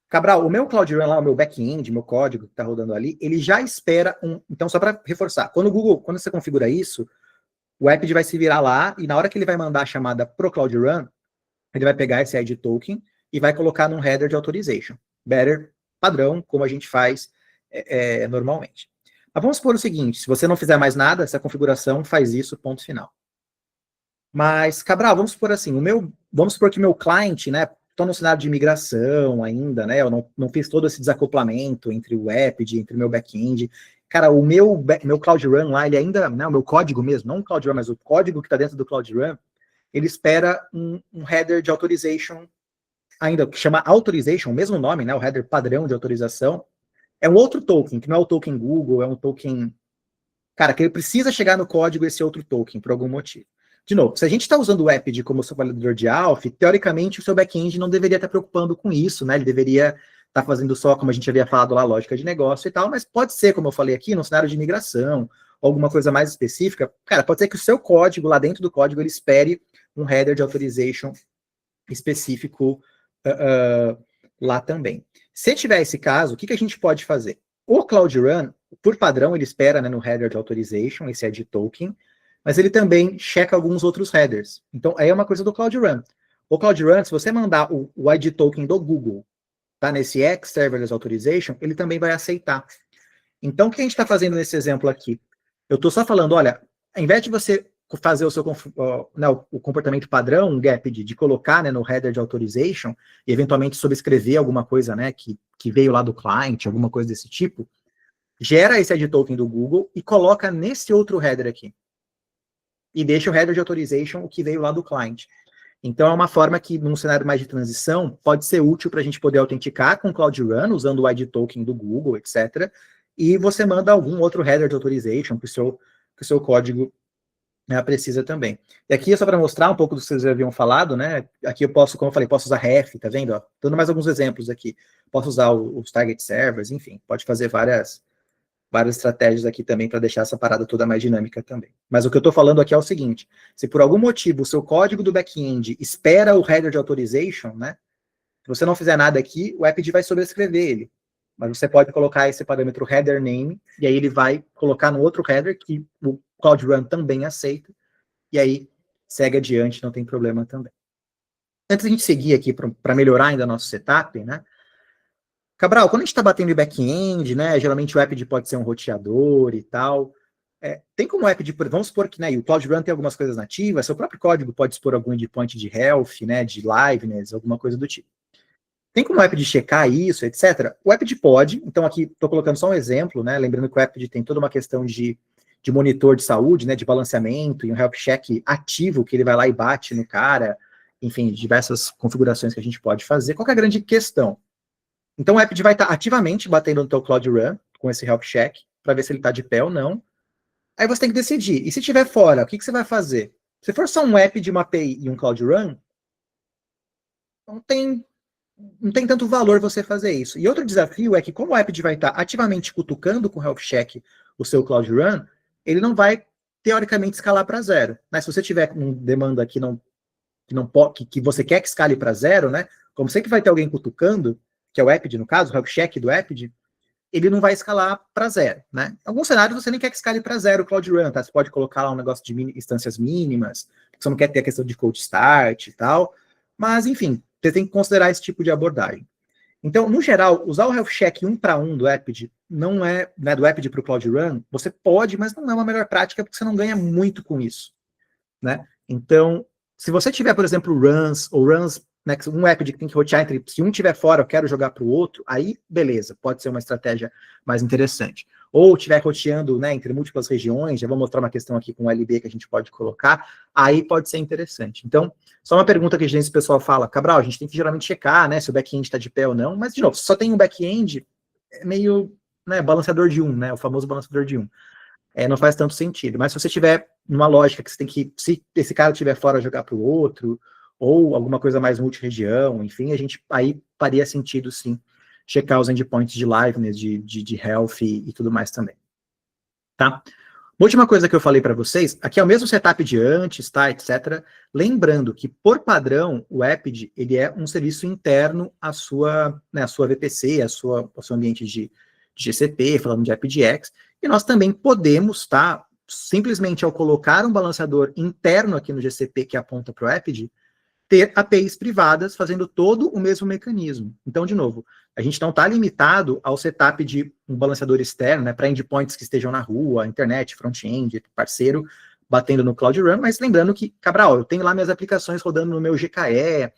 Cabral, o meu Cloud Run lá, o meu back-end, meu código que está rodando ali, ele já espera um... Então, só para reforçar, quando você configura isso, o Apid vai se virar lá, e na hora que ele vai mandar a chamada pro Cloud Run, ele vai pegar esse ID token e vai colocar num header de authorization. Better, padrão, como a gente faz normalmente. Mas vamos supor o seguinte, se você não fizer mais nada, essa configuração faz isso, ponto final. Mas, Cabral, vamos supor assim, vamos supor que meu cliente, né, estou no cenário de migração ainda, né, eu não fiz todo esse desacoplamento entre o Apid, entre o meu back-end. Cara, o meu Cloud Run lá, ele ainda, né, o meu código mesmo, não o Cloud Run, mas o código que está dentro do Cloud Run, ele espera um header de authorization, ainda, que chama authorization, o mesmo nome, né, o header padrão de autorização, é um outro token, que não é o token Google, é um token, cara, que ele precisa chegar no código esse outro token, por algum motivo. De novo, se a gente está usando o Apid como seu validador de alpha, teoricamente o seu back-end não deveria estar preocupando com isso, né? Ele deveria estar fazendo só, como a gente havia falado lá, lógica de negócio e tal, mas pode ser, como eu falei aqui, no cenário de migração, alguma coisa mais específica, cara, pode ser que o seu código, lá dentro do código, ele espere um header de authorization específico lá também. Se tiver esse caso, o que a gente pode fazer? O Cloud Run, por padrão, ele espera, né, no header de authorization, esse ID token, mas ele também checa alguns outros headers. Então, aí é uma coisa do Cloud Run. O Cloud Run, se você mandar o ID token do Google, tá, nesse X Serverless Authorization, ele também vai aceitar. Então, o que a gente está fazendo nesse exemplo aqui? Eu estou só falando, olha, ao invés de você fazer o seu o comportamento padrão, um gap de colocar, né, no header de authorization e eventualmente sobrescrever alguma coisa, né, que veio lá do client, alguma coisa desse tipo, gera esse ID token do Google e coloca nesse outro header aqui. E deixa o header de authorization, o que veio lá do client. Então é uma forma que, num cenário mais de transição, pode ser útil para a gente poder autenticar com o Cloud Run, usando o ID token do Google, etc. E você manda algum outro header de authorization que o seu código, né, precisa também. E aqui é só para mostrar um pouco do que vocês já haviam falado, né? Aqui eu posso, como eu falei, posso usar ref, tá vendo? Ó, dando mais alguns exemplos aqui. Posso usar os target servers, enfim, pode fazer várias estratégias aqui também para deixar essa parada toda mais dinâmica também. Mas o que eu estou falando aqui é o seguinte, se por algum motivo o seu código do back-end espera o header de authorization, né? Se você não fizer nada aqui, o Apid vai sobrescrever ele. Mas você pode colocar esse parâmetro header name, e aí ele vai colocar no outro header que o Cloud Run também aceita, e aí segue adiante, não tem problema também. Antes da gente seguir aqui para melhorar ainda nosso setup, né? Cabral, quando a gente está batendo em back-end, né, geralmente o Apid pode ser um roteador e tal, tem como o Apid, vamos supor que, né, o Cloud Run tem algumas coisas nativas, seu próprio código pode expor algum endpoint de health, né, de liveness, alguma coisa do tipo. Tem como o Apid checar isso, etc? O Apid pode, então aqui estou colocando só um exemplo, né, lembrando que o Apid tem toda uma questão de monitor de saúde, né, de balanceamento e um health check ativo, que ele vai lá e bate no cara, enfim, diversas configurações que a gente pode fazer. Qual que é a grande questão? Então o Apid vai estar ativamente batendo no teu Cloud Run, com esse health check, para ver se ele está de pé ou não. Aí você tem que decidir. E se estiver fora, o que você vai fazer? Se for só um Apid, uma API e um Cloud Run, não tem tanto valor você fazer isso. E outro desafio é que, como o Apid vai estar ativamente cutucando com o health check o seu Cloud Run, ele não vai, teoricamente, escalar para zero. Mas se você tiver um demanda que você quer que escale para zero, né? Como sempre vai ter alguém cutucando, que é o Apid, no caso, o health check do Apid, ele não vai escalar para zero, né? Em alguns cenários você nem quer que escale para zero o Cloud Run, tá? Você pode colocar lá um negócio de instâncias mínimas, porque você não quer ter a questão de cold start e tal, mas, enfim, você tem que considerar esse tipo de abordagem. Então, no geral, usar o health check 1 para 1 do Apid não é, né, do Apid para o Cloud Run, você pode, mas não é uma melhor prática, porque você não ganha muito com isso, né? Então, se você tiver, por exemplo, runs, né, um Apid que tem que rotear entre, se um tiver fora, eu quero jogar para o outro, aí beleza, pode ser uma estratégia mais interessante. ou estiver roteando, né, entre múltiplas regiões, já vou mostrar uma questão aqui com o LB que a gente pode colocar, aí pode ser interessante. Então, só uma pergunta que o pessoal fala, Cabral, a gente tem que geralmente checar, né, se o back-end está de pé ou não, mas, de novo, se só tem um back-end, é meio, né, balanceador de um, né, o famoso balanceador de um. Não faz tanto sentido. Mas se você tiver numa lógica que você tem que, se esse cara estiver fora, jogar para o outro, ou alguma coisa mais multi-região, enfim, a gente aí faria sentido, sim, checar os endpoints de liveness, de health e tudo mais também. Tá? Última coisa que eu falei para vocês, aqui é o mesmo setup de antes, tá, etc. Lembrando que, por padrão, o Epid, ele é um serviço interno à sua, né, à sua VPC, ao seu ambiente de GCP, falando de EpidX, e nós também podemos, tá, simplesmente ao colocar um balanceador interno aqui no GCP que aponta para o Epid, ter APIs privadas fazendo todo o mesmo mecanismo. Então, de novo, a gente não está limitado ao setup de um balanceador externo, né, para endpoints que estejam na rua, internet, front-end, parceiro, batendo no Cloud Run, mas lembrando que, Cabral, eu tenho lá minhas aplicações rodando no meu GKE,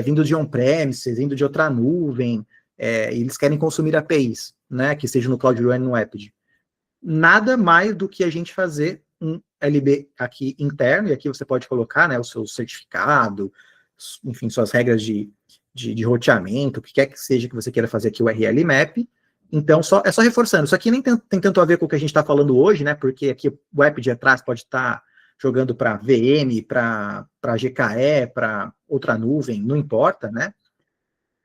vindo de on-premises, vindo de outra nuvem, e eles querem consumir APIs, né, que estejam no Cloud Run e no Epid. Nada mais do que a gente fazer um LB aqui interno, e aqui você pode colocar, né, o seu certificado, enfim, suas regras de roteamento, o que quer que seja que você queira fazer aqui, o URL map. Então, é só reforçando. Isso aqui nem tem tanto a ver com o que a gente está falando hoje, né, porque aqui o app de atrás pode estar jogando para VM, para GKE, para outra nuvem, não importa, né?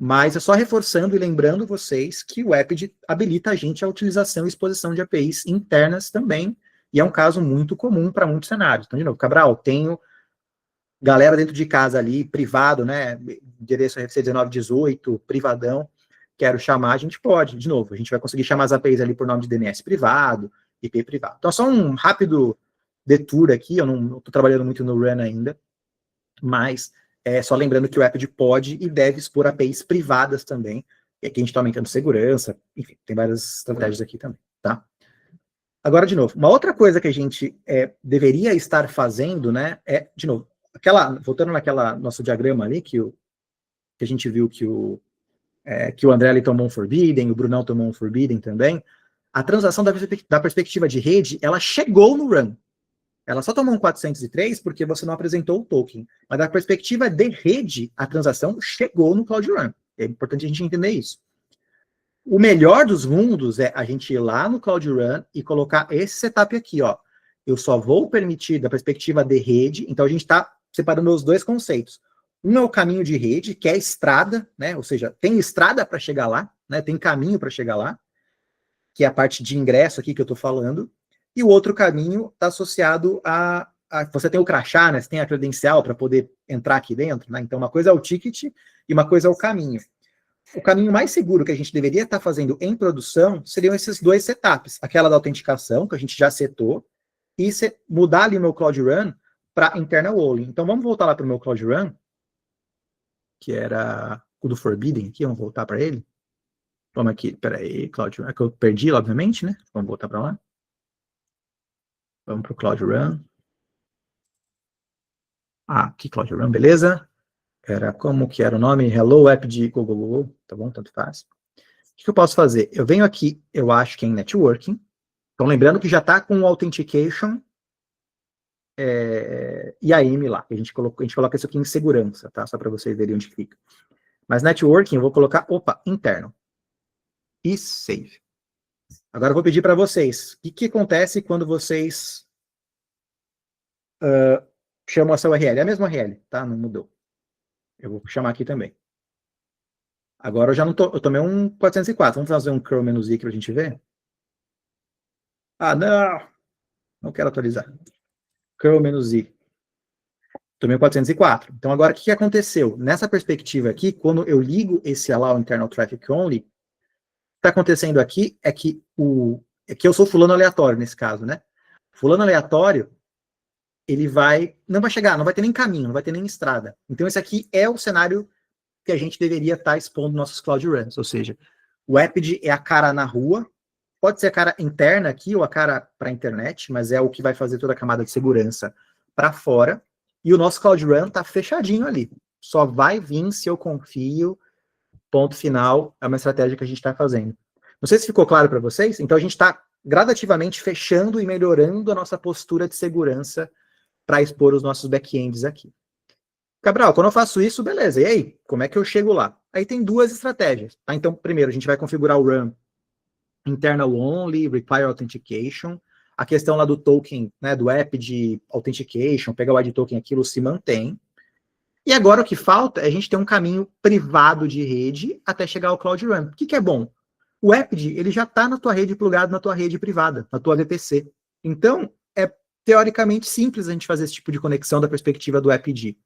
Mas é só reforçando e lembrando vocês que o Epid habilita a gente a utilização e exposição de APIs internas também, e é um caso muito comum para muitos cenários. Então, de novo, Cabral, tenho galera dentro de casa ali, privado, né, endereço RFC 1918, privadão, quero chamar, a gente pode, de novo, a gente vai conseguir chamar as APIs ali por nome de DNS privado, IP privado. Então, só um rápido detour aqui, eu não estou trabalhando muito no Run ainda, mas só lembrando que o Epid pode e deve expor APIs privadas também, e aqui a gente está aumentando segurança, enfim, tem várias estratégias aqui também, tá? Agora, de novo, uma outra coisa que a gente deveria estar fazendo, né, de novo, voltando naquela nosso diagrama ali, que a gente viu que o André ali tomou um Forbidden, o Brunão tomou um Forbidden também, a transação da perspectiva de rede, ela chegou no Run. Ela só tomou um 403 porque você não apresentou o token. Mas da perspectiva de rede, a transação chegou no Cloud Run. É importante a gente entender isso. O melhor dos mundos é a gente ir lá no Cloud Run e colocar esse setup aqui, ó. Eu só vou permitir da perspectiva de rede, então a gente está separando os dois conceitos. Um é o caminho de rede, que é a estrada, né? Ou seja, tem estrada para chegar lá, né? Tem caminho para chegar lá, que é a parte de ingresso aqui que eu estou falando. E o outro caminho está associado você tem o crachá, né? Você tem a credencial para poder entrar aqui dentro, né? Então, uma coisa é o ticket e uma coisa é o caminho. O caminho mais seguro que a gente deveria estar fazendo em produção seriam esses dois setups. Aquela da autenticação, que a gente já setou, e mudar ali o meu Cloud Run para internal only. Então, vamos voltar lá para o meu Cloud Run, que era o do Forbidden aqui, vamos voltar para ele. Vamos aqui, peraí, Cloud Run, que eu perdi, obviamente, né? Vamos voltar para lá. Vamos para o Cloud Run. Aqui Cloud Run, beleza. Como que era o nome? Hello App de Google, tá bom? Tanto faz. O que eu posso fazer? Eu venho aqui, eu acho que é em Networking. Então, lembrando que já está com o Authentication e a IAM lá. A gente coloca isso aqui em segurança, tá? Só para vocês verem onde fica. Mas Networking, eu vou colocar, interno. E Save. Agora eu vou pedir para vocês, o que acontece quando vocês chamam essa URL? É a mesma URL, tá? Não mudou. Eu vou chamar aqui também. Agora eu já não tô, eu tomei um 404. Vamos fazer um curl-i para a gente ver? Não! Não quero atualizar. Curl-i. Tomei um 404. Então agora o que aconteceu? Nessa perspectiva aqui, quando eu ligo esse Allow Internal Traffic Only, o que está acontecendo aqui é que eu sou fulano aleatório nesse caso, né? Fulano aleatório, ele não vai chegar, não vai ter nem caminho, não vai ter nem estrada. Então esse aqui é o cenário que a gente deveria estar expondo nossos Cloud Runs, ou seja, o Epid é a cara na rua, pode ser a cara interna aqui ou a cara para a internet, mas é o que vai fazer toda a camada de segurança para fora, e o nosso Cloud Run está fechadinho ali. Só vai vir se eu confio, ponto final, é uma estratégia que a gente está fazendo. Não sei se ficou claro para vocês, então a gente está gradativamente fechando e melhorando a nossa postura de segurança para expor os nossos back-ends aqui. Cabral, quando eu faço isso, beleza, e aí? Como é que eu chego lá? Aí tem duas estratégias, tá? Então, primeiro, a gente vai configurar o run internal only, require authentication, a questão lá do token, né, do app de authentication, pegar o ID token, aquilo se mantém. E agora o que falta é a gente ter um caminho privado de rede até chegar ao Cloud Run. O que é bom? O Epid, ele já está na tua rede plugado na tua rede privada, na tua VPC. Então, é teoricamente simples a gente fazer esse tipo de conexão da perspectiva do Epid.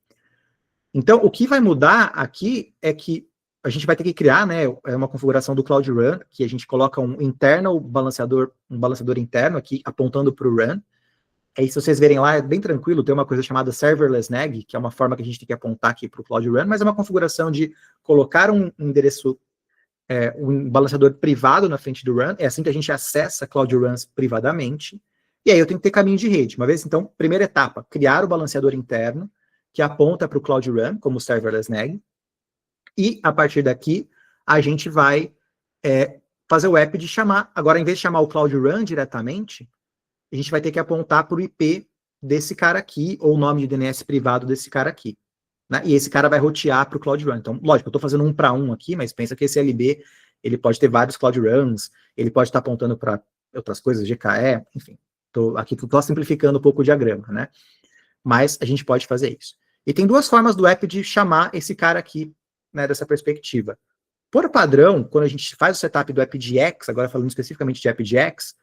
Então, o que vai mudar aqui é que a gente vai ter que criar, né, uma configuração do Cloud Run, que a gente coloca um balanceador interno aqui, apontando para o Run. Aí, se vocês verem lá, é bem tranquilo, tem uma coisa chamada Serverless NAG, que é uma forma que a gente tem que apontar aqui para o Cloud Run, mas é uma configuração de colocar um endereço, um balanceador privado na frente do Run, é assim que a gente acessa Cloud Runs privadamente, e aí eu tenho que ter caminho de rede. Uma vez, então, primeira etapa, criar o balanceador interno, que aponta para o Cloud Run, como Serverless NAG, e a partir daqui, a gente vai fazer o app de chamar, agora em vez de chamar o Cloud Run diretamente, a gente vai ter que apontar para o IP desse cara aqui, ou o nome de DNS privado desse cara aqui. Né? E esse cara vai rotear para o Cloud Run. Então, lógico, eu estou fazendo um para um aqui, mas pensa que esse LB, ele pode ter vários Cloud Runs, ele pode estar apontando para outras coisas, GKE, enfim. Aqui estou simplificando um pouco o diagrama, né? Mas a gente pode fazer isso. E tem duas formas do app de chamar esse cara aqui, né, dessa perspectiva. Por padrão, quando a gente faz o setup do AppDX, agora falando especificamente de AppDX,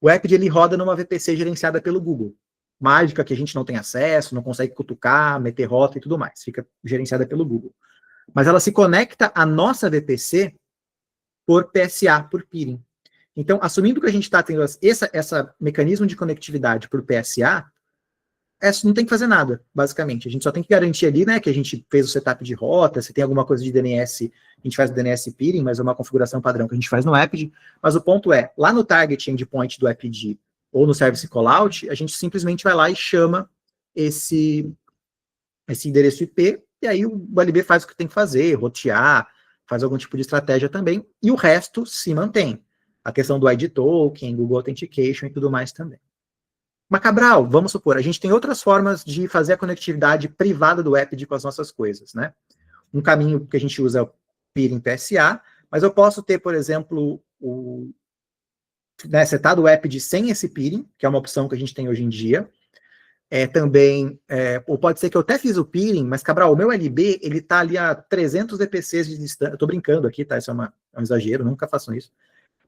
o Epid ele roda numa VPC gerenciada pelo Google. Mágica que a gente não tem acesso, não consegue cutucar, meter rota e tudo mais. Fica gerenciada pelo Google. Mas ela se conecta à nossa VPC por PSA, por peering. Então, assumindo que a gente está tendo esse mecanismo de conectividade por PSA, não tem que fazer nada, basicamente. A gente só tem que garantir ali, né, que a gente fez o setup de rota, se tem alguma coisa de DNS, a gente faz o DNS peering, mas é uma configuração padrão que a gente faz no Epid. Mas o ponto é, lá no target endpoint do Epid ou no service callout, a gente simplesmente vai lá e chama esse endereço IP, e aí o LB faz o que tem que fazer, rotear, faz algum tipo de estratégia também, e o resto se mantém. A questão do ID token, Google Authentication e tudo mais também. Mas, Cabral, vamos supor, a gente tem outras formas de fazer a conectividade privada do Epid com as nossas coisas, né? Um caminho que a gente usa é o peering PSA, mas eu posso ter, por exemplo, setado o Epid sem esse peering, que é uma opção que a gente tem hoje em dia. Ou pode ser que eu até fiz o peering, mas, Cabral, o meu LB, ele tá ali a 300 VPCs de distância. Eu tô brincando aqui, tá? Isso é um exagero, nunca façam isso.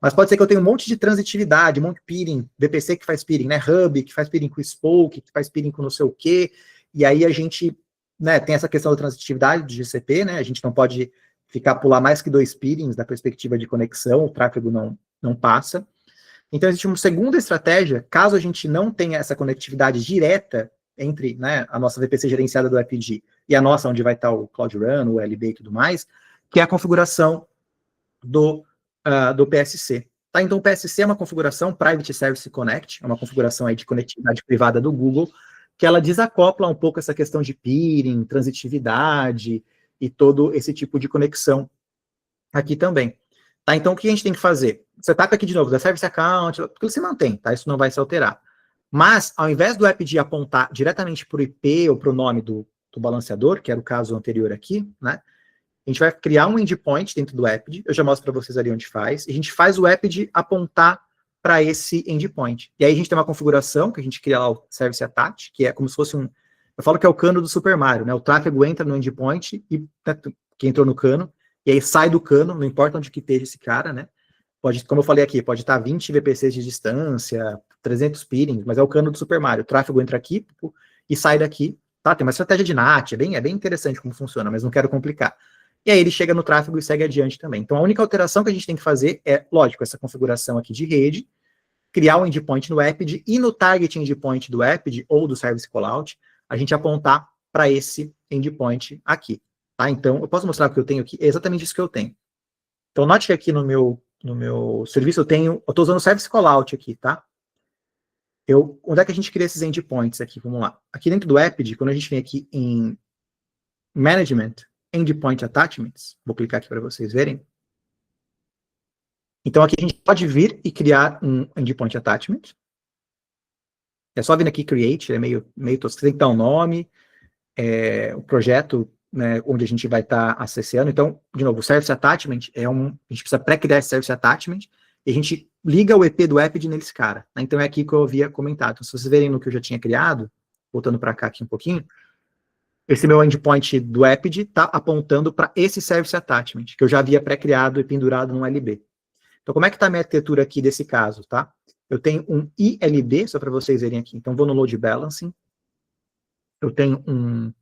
Mas pode ser que eu tenha um monte de transitividade, um monte de peering, VPC que faz peering, né? Hub, que faz peering com Spoke, que faz peering com não sei o quê. E aí a gente, né, tem essa questão da transitividade de GCP, né? A gente não pode pular mais que 2 peerings da perspectiva de conexão, o tráfego não passa. Então existe uma segunda estratégia, caso a gente não tenha essa conectividade direta entre, né, a nossa VPC gerenciada do Epid e a nossa, onde vai estar o Cloud Run, o LB e tudo mais, que é a configuração do PSC. Tá? Então, o PSC é uma configuração Private Service Connect, é uma configuração aí de conectividade privada do Google, que ela desacopla um pouco essa questão de peering, transitividade e todo esse tipo de conexão aqui também. Tá? Então, o que a gente tem que fazer? Setup aqui de novo, da Service Account, tudo se mantém, tá? Isso não vai se alterar. Mas, ao invés do Epid apontar diretamente para o IP ou para o nome do balanceador, que era o caso anterior aqui, né? A gente vai criar um endpoint dentro do Epid, eu já mostro para vocês ali onde faz, e a gente faz o Epid apontar para esse endpoint. E aí a gente tem uma configuração, que a gente cria lá o Service Attach, que é como se fosse eu falo que é o cano do Super Mario, né? O tráfego entra no endpoint, que entrou no cano, e aí sai do cano, não importa onde que esteja esse cara, né? Como eu falei aqui, pode estar 20 VPCs de distância, 300 peerings, mas é o cano do Super Mario. O tráfego entra aqui e sai daqui. Tá? Tem uma estratégia de NAT, é bem interessante como funciona, mas não quero complicar. E aí ele chega no tráfego e segue adiante também. Então a única alteração que a gente tem que fazer é, lógico, essa configuração aqui de rede, criar um endpoint no Epid e no target endpoint do Epid ou do Service Callout, a gente apontar para esse endpoint aqui. Tá? Então eu posso mostrar o que eu tenho aqui, é exatamente isso que eu tenho. Então note que aqui no meu serviço eu estou usando o Service Callout aqui, tá? Onde é que a gente cria esses endpoints aqui? Vamos lá. Aqui dentro do Epid, quando a gente vem aqui em Management, Endpoint Attachments, vou clicar aqui para vocês verem. Então, aqui a gente pode vir e criar um endpoint attachment. É só vir aqui, create, é meio tosco. Você tem que dar um nome, o projeto, né, onde a gente vai estar acessando. Então, de novo, o Service Attachment a gente precisa pré-criar esse Service Attachment e a gente liga o EP do Epid nesse cara. Né? Então, é aqui que eu havia comentado. Então, se vocês verem no que eu já tinha criado, voltando para cá aqui um pouquinho, esse meu endpoint do Epid está apontando para esse Service Attachment, que eu já havia pré-criado e pendurado num LB. Então, como é que está a minha arquitetura aqui desse caso, tá? Eu tenho um ILB, só para vocês verem aqui. Então, vou no Load Balancing. Eu tenho um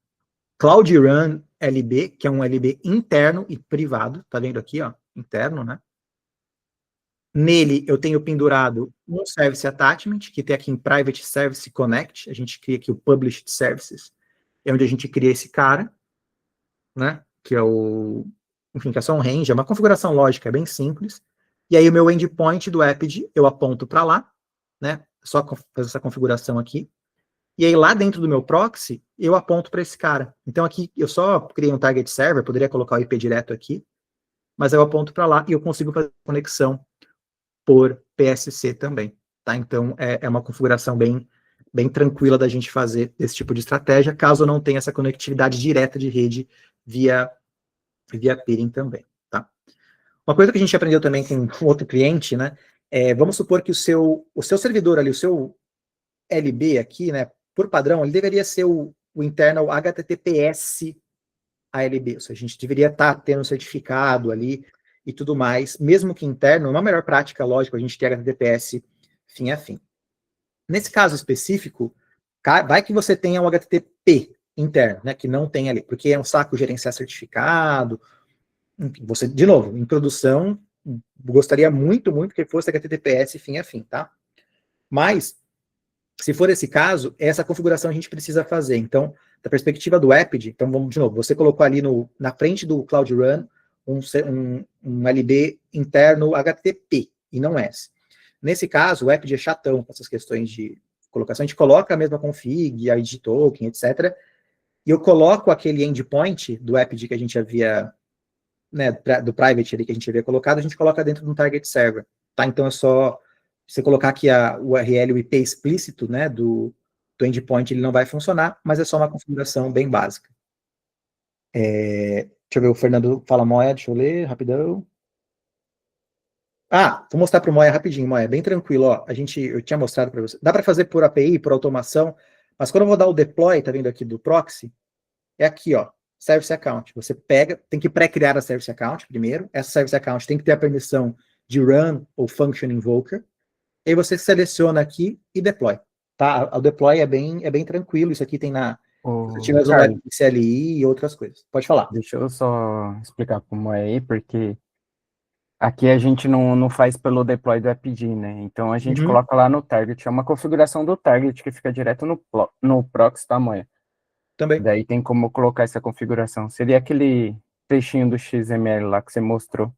Cloud Run LB, que é um LB interno e privado. Tá vendo aqui, ó? Interno, né? Nele, eu tenho pendurado um Service Attachment, que tem aqui em Private Service Connect. A gente cria aqui o Published Services. É onde a gente cria esse cara, né? Que é o... Enfim, que é só um range. É uma configuração lógica, é bem simples. E aí o meu endpoint do Epid, eu aponto para lá, né? Só fazer essa configuração aqui. E aí lá dentro do meu proxy, eu aponto para esse cara. Então aqui eu só criei um target server, poderia colocar o IP direto aqui, mas eu aponto para lá e eu consigo fazer conexão por PSC também, tá? Então é uma configuração bem tranquila da gente fazer esse tipo de estratégia, caso não tenha essa conectividade direta de rede via peering também, tá? Uma coisa que a gente aprendeu também com outro cliente, né? Vamos supor que o seu servidor ali, o seu LB aqui, né? Por padrão, ele deveria ser o internal HTTPS ALB, ou seja, a gente deveria estar tendo um certificado ali e tudo mais, mesmo que interno, é uma melhor prática, lógico, a gente ter HTTPS fim a fim. Nesse caso específico, vai que você tenha um HTTP interno, né, que não tem ali, porque é um saco gerenciar certificado, você, de novo, em produção, gostaria muito que fosse HTTPS fim a fim, tá? Mas, se for esse caso, essa configuração a gente precisa fazer. Então, da perspectiva do Epid, então vamos de novo, você colocou ali na frente do Cloud Run um LB interno HTTP, e não S. Nesse caso, o Epid é chatão com essas questões de colocação, a gente coloca a mesma config, a ID token, etc., e eu coloco aquele endpoint do Epid que a gente havia, né, do private ali que a gente havia colocado, a gente coloca dentro de um target server, tá? Então é só você colocar aqui o URL, o IP explícito, né, do endpoint, ele não vai funcionar, mas é só uma configuração bem básica. Deixa eu ver, o Fernando fala Moia, deixa eu ler, rapidão. Vou mostrar para o Moia rapidinho, Moia, bem tranquilo, ó, eu tinha mostrado para você. Dá para fazer por API, por automação, mas quando eu vou dar o deploy, tá vendo aqui do proxy, é aqui, ó, Service Account. Você tem que pré-criar a Service Account primeiro, essa Service Account tem que ter a permissão de Run ou Function Invoker, e aí você seleciona aqui e deploy, tá? O deploy é bem tranquilo, isso aqui tem na CLI e outras coisas. Pode falar. Deixa eu só explicar como é aí, porque aqui a gente não faz pelo deploy do Epid, né? Então a gente coloca lá no target, é uma configuração do target que fica direto no proxy, tá, Moia? Também. Daí tem como colocar essa configuração. Seria aquele trechinho do XML lá que você mostrou.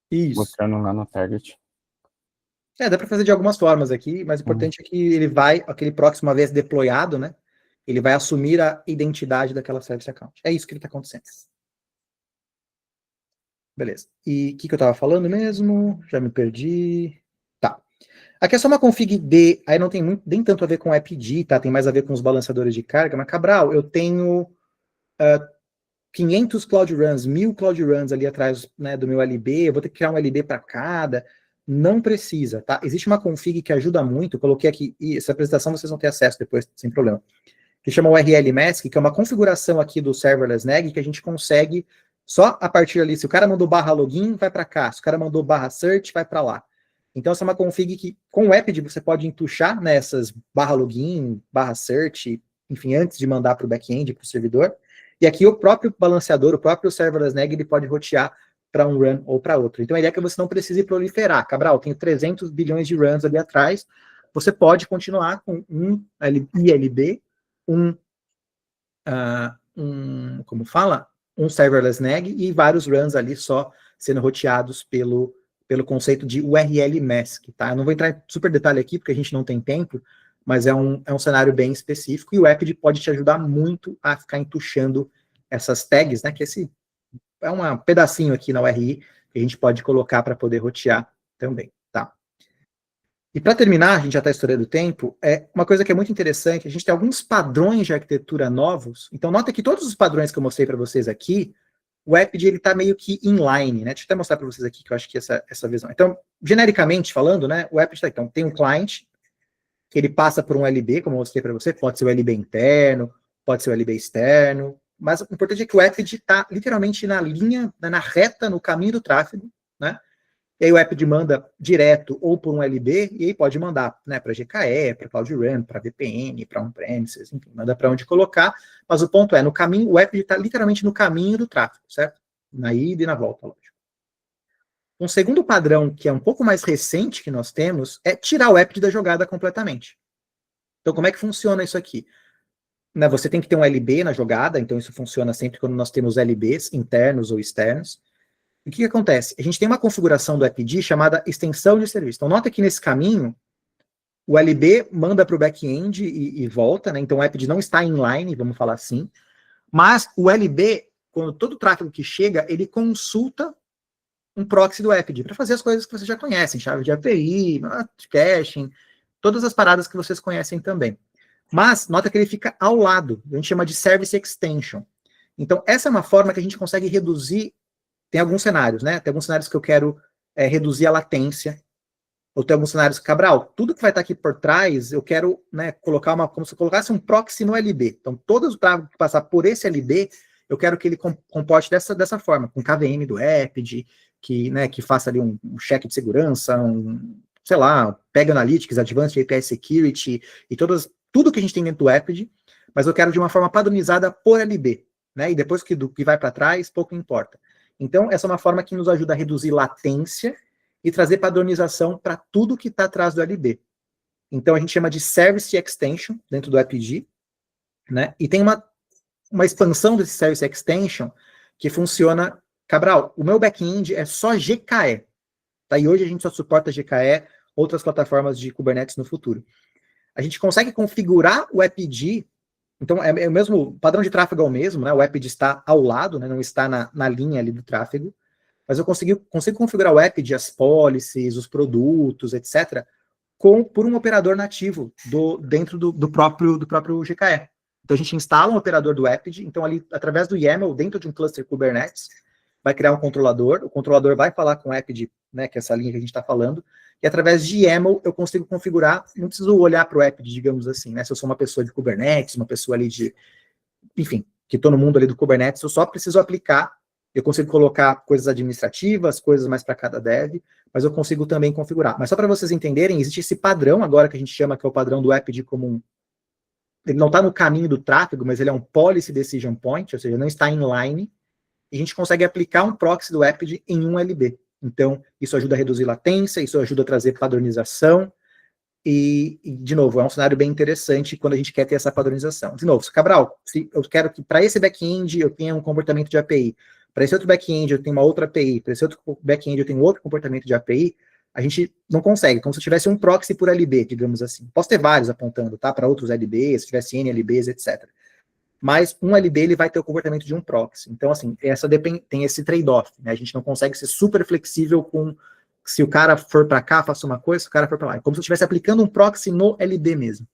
Isso. Mostrando lá no target. Dá para fazer de algumas formas aqui, mas o importante é que aquele proxy, uma vez deployado, né? Ele vai assumir a identidade daquela Service Account. É isso que está acontecendo. Beleza. E o que eu estava falando mesmo? Já me perdi. Tá. Aqui é só uma config aí não tem nem tanto a ver com Epid, tá? Tem mais a ver com os balanceadores de carga, mas Cabral, eu tenho 500 Cloud Runs, 1000 Cloud Runs ali atrás, né, do meu LB, eu vou ter que criar um LB para cada. Não precisa, tá? Existe uma config que ajuda muito, eu coloquei aqui, e essa apresentação vocês vão ter acesso depois, sem problema, que chama URL Mask, que é uma configuração aqui do Serverless NAG que a gente consegue só a partir ali, se o cara mandou /login, vai para cá, se o cara mandou /search, vai para lá. Então essa é uma config que, com o Epid, você pode entuchar nessas /login, /search, enfim, antes de mandar para o back-end, para o servidor. E aqui o próprio balanceador, o próprio Serverless NAG, ele pode rotear para um run ou para outro. Então a ideia é que você não precise proliferar. Cabral, tenho 300 bilhões de runs ali atrás, você pode continuar com um ILB, como fala? Um Serverless NAG e vários runs ali só sendo roteados pelo conceito de URL Mask, tá? Eu não vou entrar em super detalhe aqui, porque a gente não tem tempo, mas é um cenário bem específico, e o Epid pode te ajudar muito a ficar entuchando essas tags, né, que esse é um pedacinho aqui na URI que a gente pode colocar para poder rotear também, tá? E para terminar, a gente já está estourando o tempo, uma coisa que é muito interessante, a gente tem alguns padrões de arquitetura novos, então nota que todos os padrões que eu mostrei para vocês aqui, o Epid ele está meio que inline, né? Deixa eu até mostrar para vocês aqui, que eu acho que essa visão. Então, genericamente falando, né, o Epid então, tem um client, que ele passa por um LB, como eu mostrei para você, pode ser o LB interno, pode ser o LB externo, mas o importante é que o Epid está literalmente na linha, na reta, no caminho do tráfego, né? E aí o Epid manda direto ou por um LB, e aí pode mandar, né, para GKE, para Cloud Run, para VPN, para on-premises, enfim, manda para onde colocar, mas o ponto é, no caminho, o Epid está literalmente no caminho do tráfego, certo? Na ida e na volta, lógico. Um segundo padrão, que é um pouco mais recente que nós temos, é tirar o Epid da jogada completamente. Então, como é que funciona isso aqui? Né, você tem que ter um LB na jogada, então isso funciona sempre quando nós temos LBs internos ou externos. E o que acontece? A gente tem uma configuração do Epid chamada extensão de serviço. Então, nota que nesse caminho, o LB manda para o back-end e volta, né? Então, o Epid não está inline, vamos falar assim. Mas o LB, quando todo o tráfego que chega, ele consulta um proxy do Epid para fazer as coisas que vocês já conhecem, chave de API, caching, todas as paradas que vocês conhecem também. Mas, nota que ele fica ao lado, a gente chama de Service Extension. Então, essa é uma forma que a gente consegue reduzir. Tem alguns cenários, né? Tem alguns cenários que eu quero reduzir a latência, ou tem alguns cenários que, Cabral, tudo que vai estar aqui por trás, eu quero, né, colocar como se eu colocasse um proxy no LB. Então, todo o tráfego que passar por esse LB, eu quero que ele comporte dessa forma, com KVM do Epid, que faça ali um check de segurança, sei lá, Pega Analytics, Advanced API Security, e tudo que a gente tem dentro do Epid, mas eu quero de uma forma padronizada por LB, né? E depois do que vai para trás, pouco importa. Então, essa é uma forma que nos ajuda a reduzir latência e trazer padronização para tudo que está atrás do LB. Então, a gente chama de Service Extension dentro do Epid, né? E tem uma expansão desse Service Extension que funciona. Cabral, o meu back-end é só GKE. Tá? E hoje a gente só suporta GKE, outras plataformas de Kubernetes no futuro. A gente consegue configurar o Epid. Então, é o mesmo, o padrão de tráfego é o mesmo, né? O Epid está ao lado, né? Não está na linha ali do tráfego, mas eu consigo configurar o Epid, as policies, os produtos, etc., por um operador nativo dentro do próprio GKE. Então, a gente instala um operador do Epid, então ali, através do YAML, dentro de um cluster Kubernetes, vai criar um controlador, o controlador vai falar com o Epid, né, que é essa linha que a gente está falando, e através de YAML eu consigo configurar, não preciso olhar para o Epid, digamos assim, né, se eu sou uma pessoa de Kubernetes, uma pessoa ali enfim, que estou no mundo ali do Kubernetes, eu só preciso aplicar, eu consigo colocar coisas administrativas, coisas mais para cada dev, mas eu consigo também configurar. Mas só para vocês entenderem, existe esse padrão agora que a gente chama, que é o padrão do Epid comum. Ele não está no caminho do tráfego, mas ele é um Policy Decision Point, ou seja, não está inline, e a gente consegue aplicar um proxy do Epid em um LB. Então, isso ajuda a reduzir latência, isso ajuda a trazer padronização, e de novo, é um cenário bem interessante quando a gente quer ter essa padronização. De novo, Cabral, se eu quero que para esse back-end eu tenha um comportamento de API, para esse outro back-end eu tenho uma outra API, para esse outro back-end eu tenho outro comportamento de API, a gente não consegue, como se eu tivesse um proxy por LB, digamos assim. Posso ter vários apontando, tá, para outros LBs, se tivesse N LBs, etc. Mas um LB ele vai ter o comportamento de um proxy. Então, assim, tem esse trade-off, né? A gente não consegue ser super flexível com se o cara for para cá, faça uma coisa, se o cara for para lá. É como se eu estivesse aplicando um proxy no LB mesmo.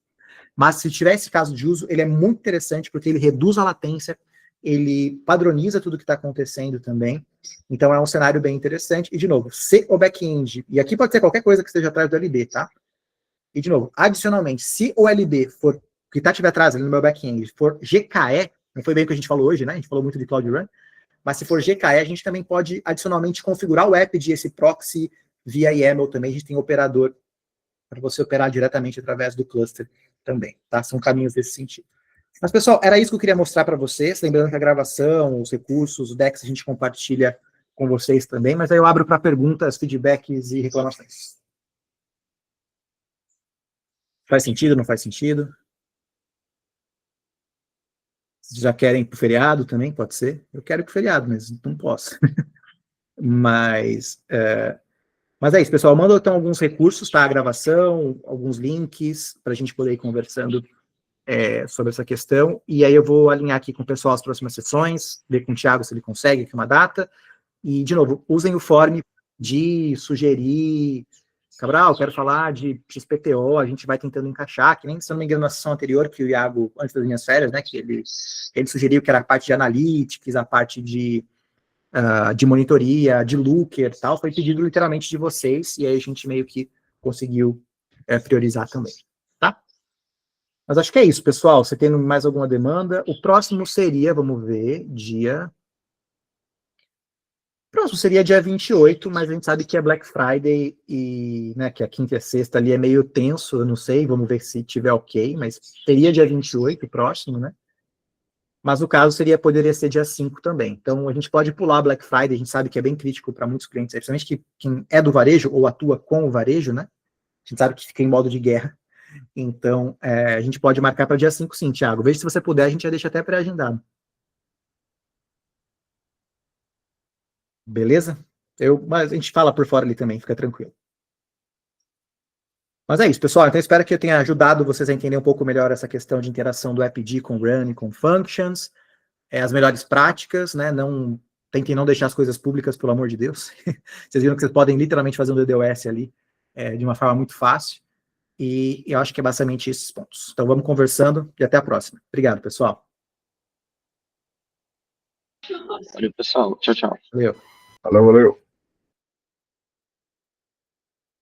Mas se tiver esse caso de uso, ele é muito interessante porque ele reduz a latência, ele padroniza tudo que está acontecendo também. Então é um cenário bem interessante. E, de novo, se o back-end, e aqui pode ser qualquer coisa que esteja atrás do LB, tá? E, de novo, adicionalmente, se o LB for, que estiver atrás ali no meu back-end, for GKE, não foi bem o que a gente falou hoje, né? A gente falou muito de Cloud Run, mas se for GKE, a gente também pode adicionalmente configurar o Epid, esse proxy via YAML também, a gente tem um operador para você operar diretamente através do cluster também, tá? São caminhos desse sentido. Mas, pessoal, era isso que eu queria mostrar para vocês, lembrando que a gravação, os recursos, o Dex a gente compartilha com vocês também, mas aí eu abro para perguntas, feedbacks e reclamações. Faz sentido, não faz sentido? Vocês já querem ir pro feriado também? Pode ser? Eu quero ir pro feriado, mas não posso. Mas é isso, pessoal. Manda então alguns recursos, tá? A gravação, alguns links, para a gente poder ir conversando sobre essa questão. E aí eu vou alinhar aqui com o pessoal as próximas sessões, ver com o Thiago se ele consegue aqui uma data. E, de novo, usem o form de sugerir, Cabral, quero falar de XPTO, a gente vai tentando encaixar, que nem, se não me engano, na sessão anterior, que o Iago, antes das minhas férias, né, que ele sugeriu que era a parte de analytics, a parte de monitoria, de looker e tal, foi pedido literalmente de vocês, e aí a gente meio que conseguiu priorizar também, tá? Mas acho que é isso, pessoal. Você tem mais alguma demanda? O próximo seria, vamos ver, próximo seria dia 28, mas a gente sabe que é Black Friday e, né, que a quinta e a sexta ali é meio tenso, eu não sei, vamos ver se tiver ok, mas seria dia 28 próximo, né? Mas o caso poderia ser dia 5 também. Então a gente pode pular Black Friday, a gente sabe que é bem crítico para muitos clientes, principalmente quem é do varejo ou atua com o varejo, né? A gente sabe que fica em modo de guerra. Então a gente pode marcar para dia 5 sim, Thiago. Veja se você puder, a gente já deixa até pré-agendado. Beleza? Mas a gente fala por fora ali também, fica tranquilo. Mas é isso, pessoal. Então, espero que eu tenha ajudado vocês a entender um pouco melhor essa questão de interação do AppD com Run e com Functions, as melhores práticas, né? Tentem não deixar as coisas públicas, pelo amor de Deus. Vocês viram que vocês podem literalmente fazer um DDoS ali de uma forma muito fácil. E eu acho que é basicamente esses pontos. Então, vamos conversando e até a próxima. Obrigado, pessoal. Valeu, pessoal. Tchau, tchau. Valeu. Valeu.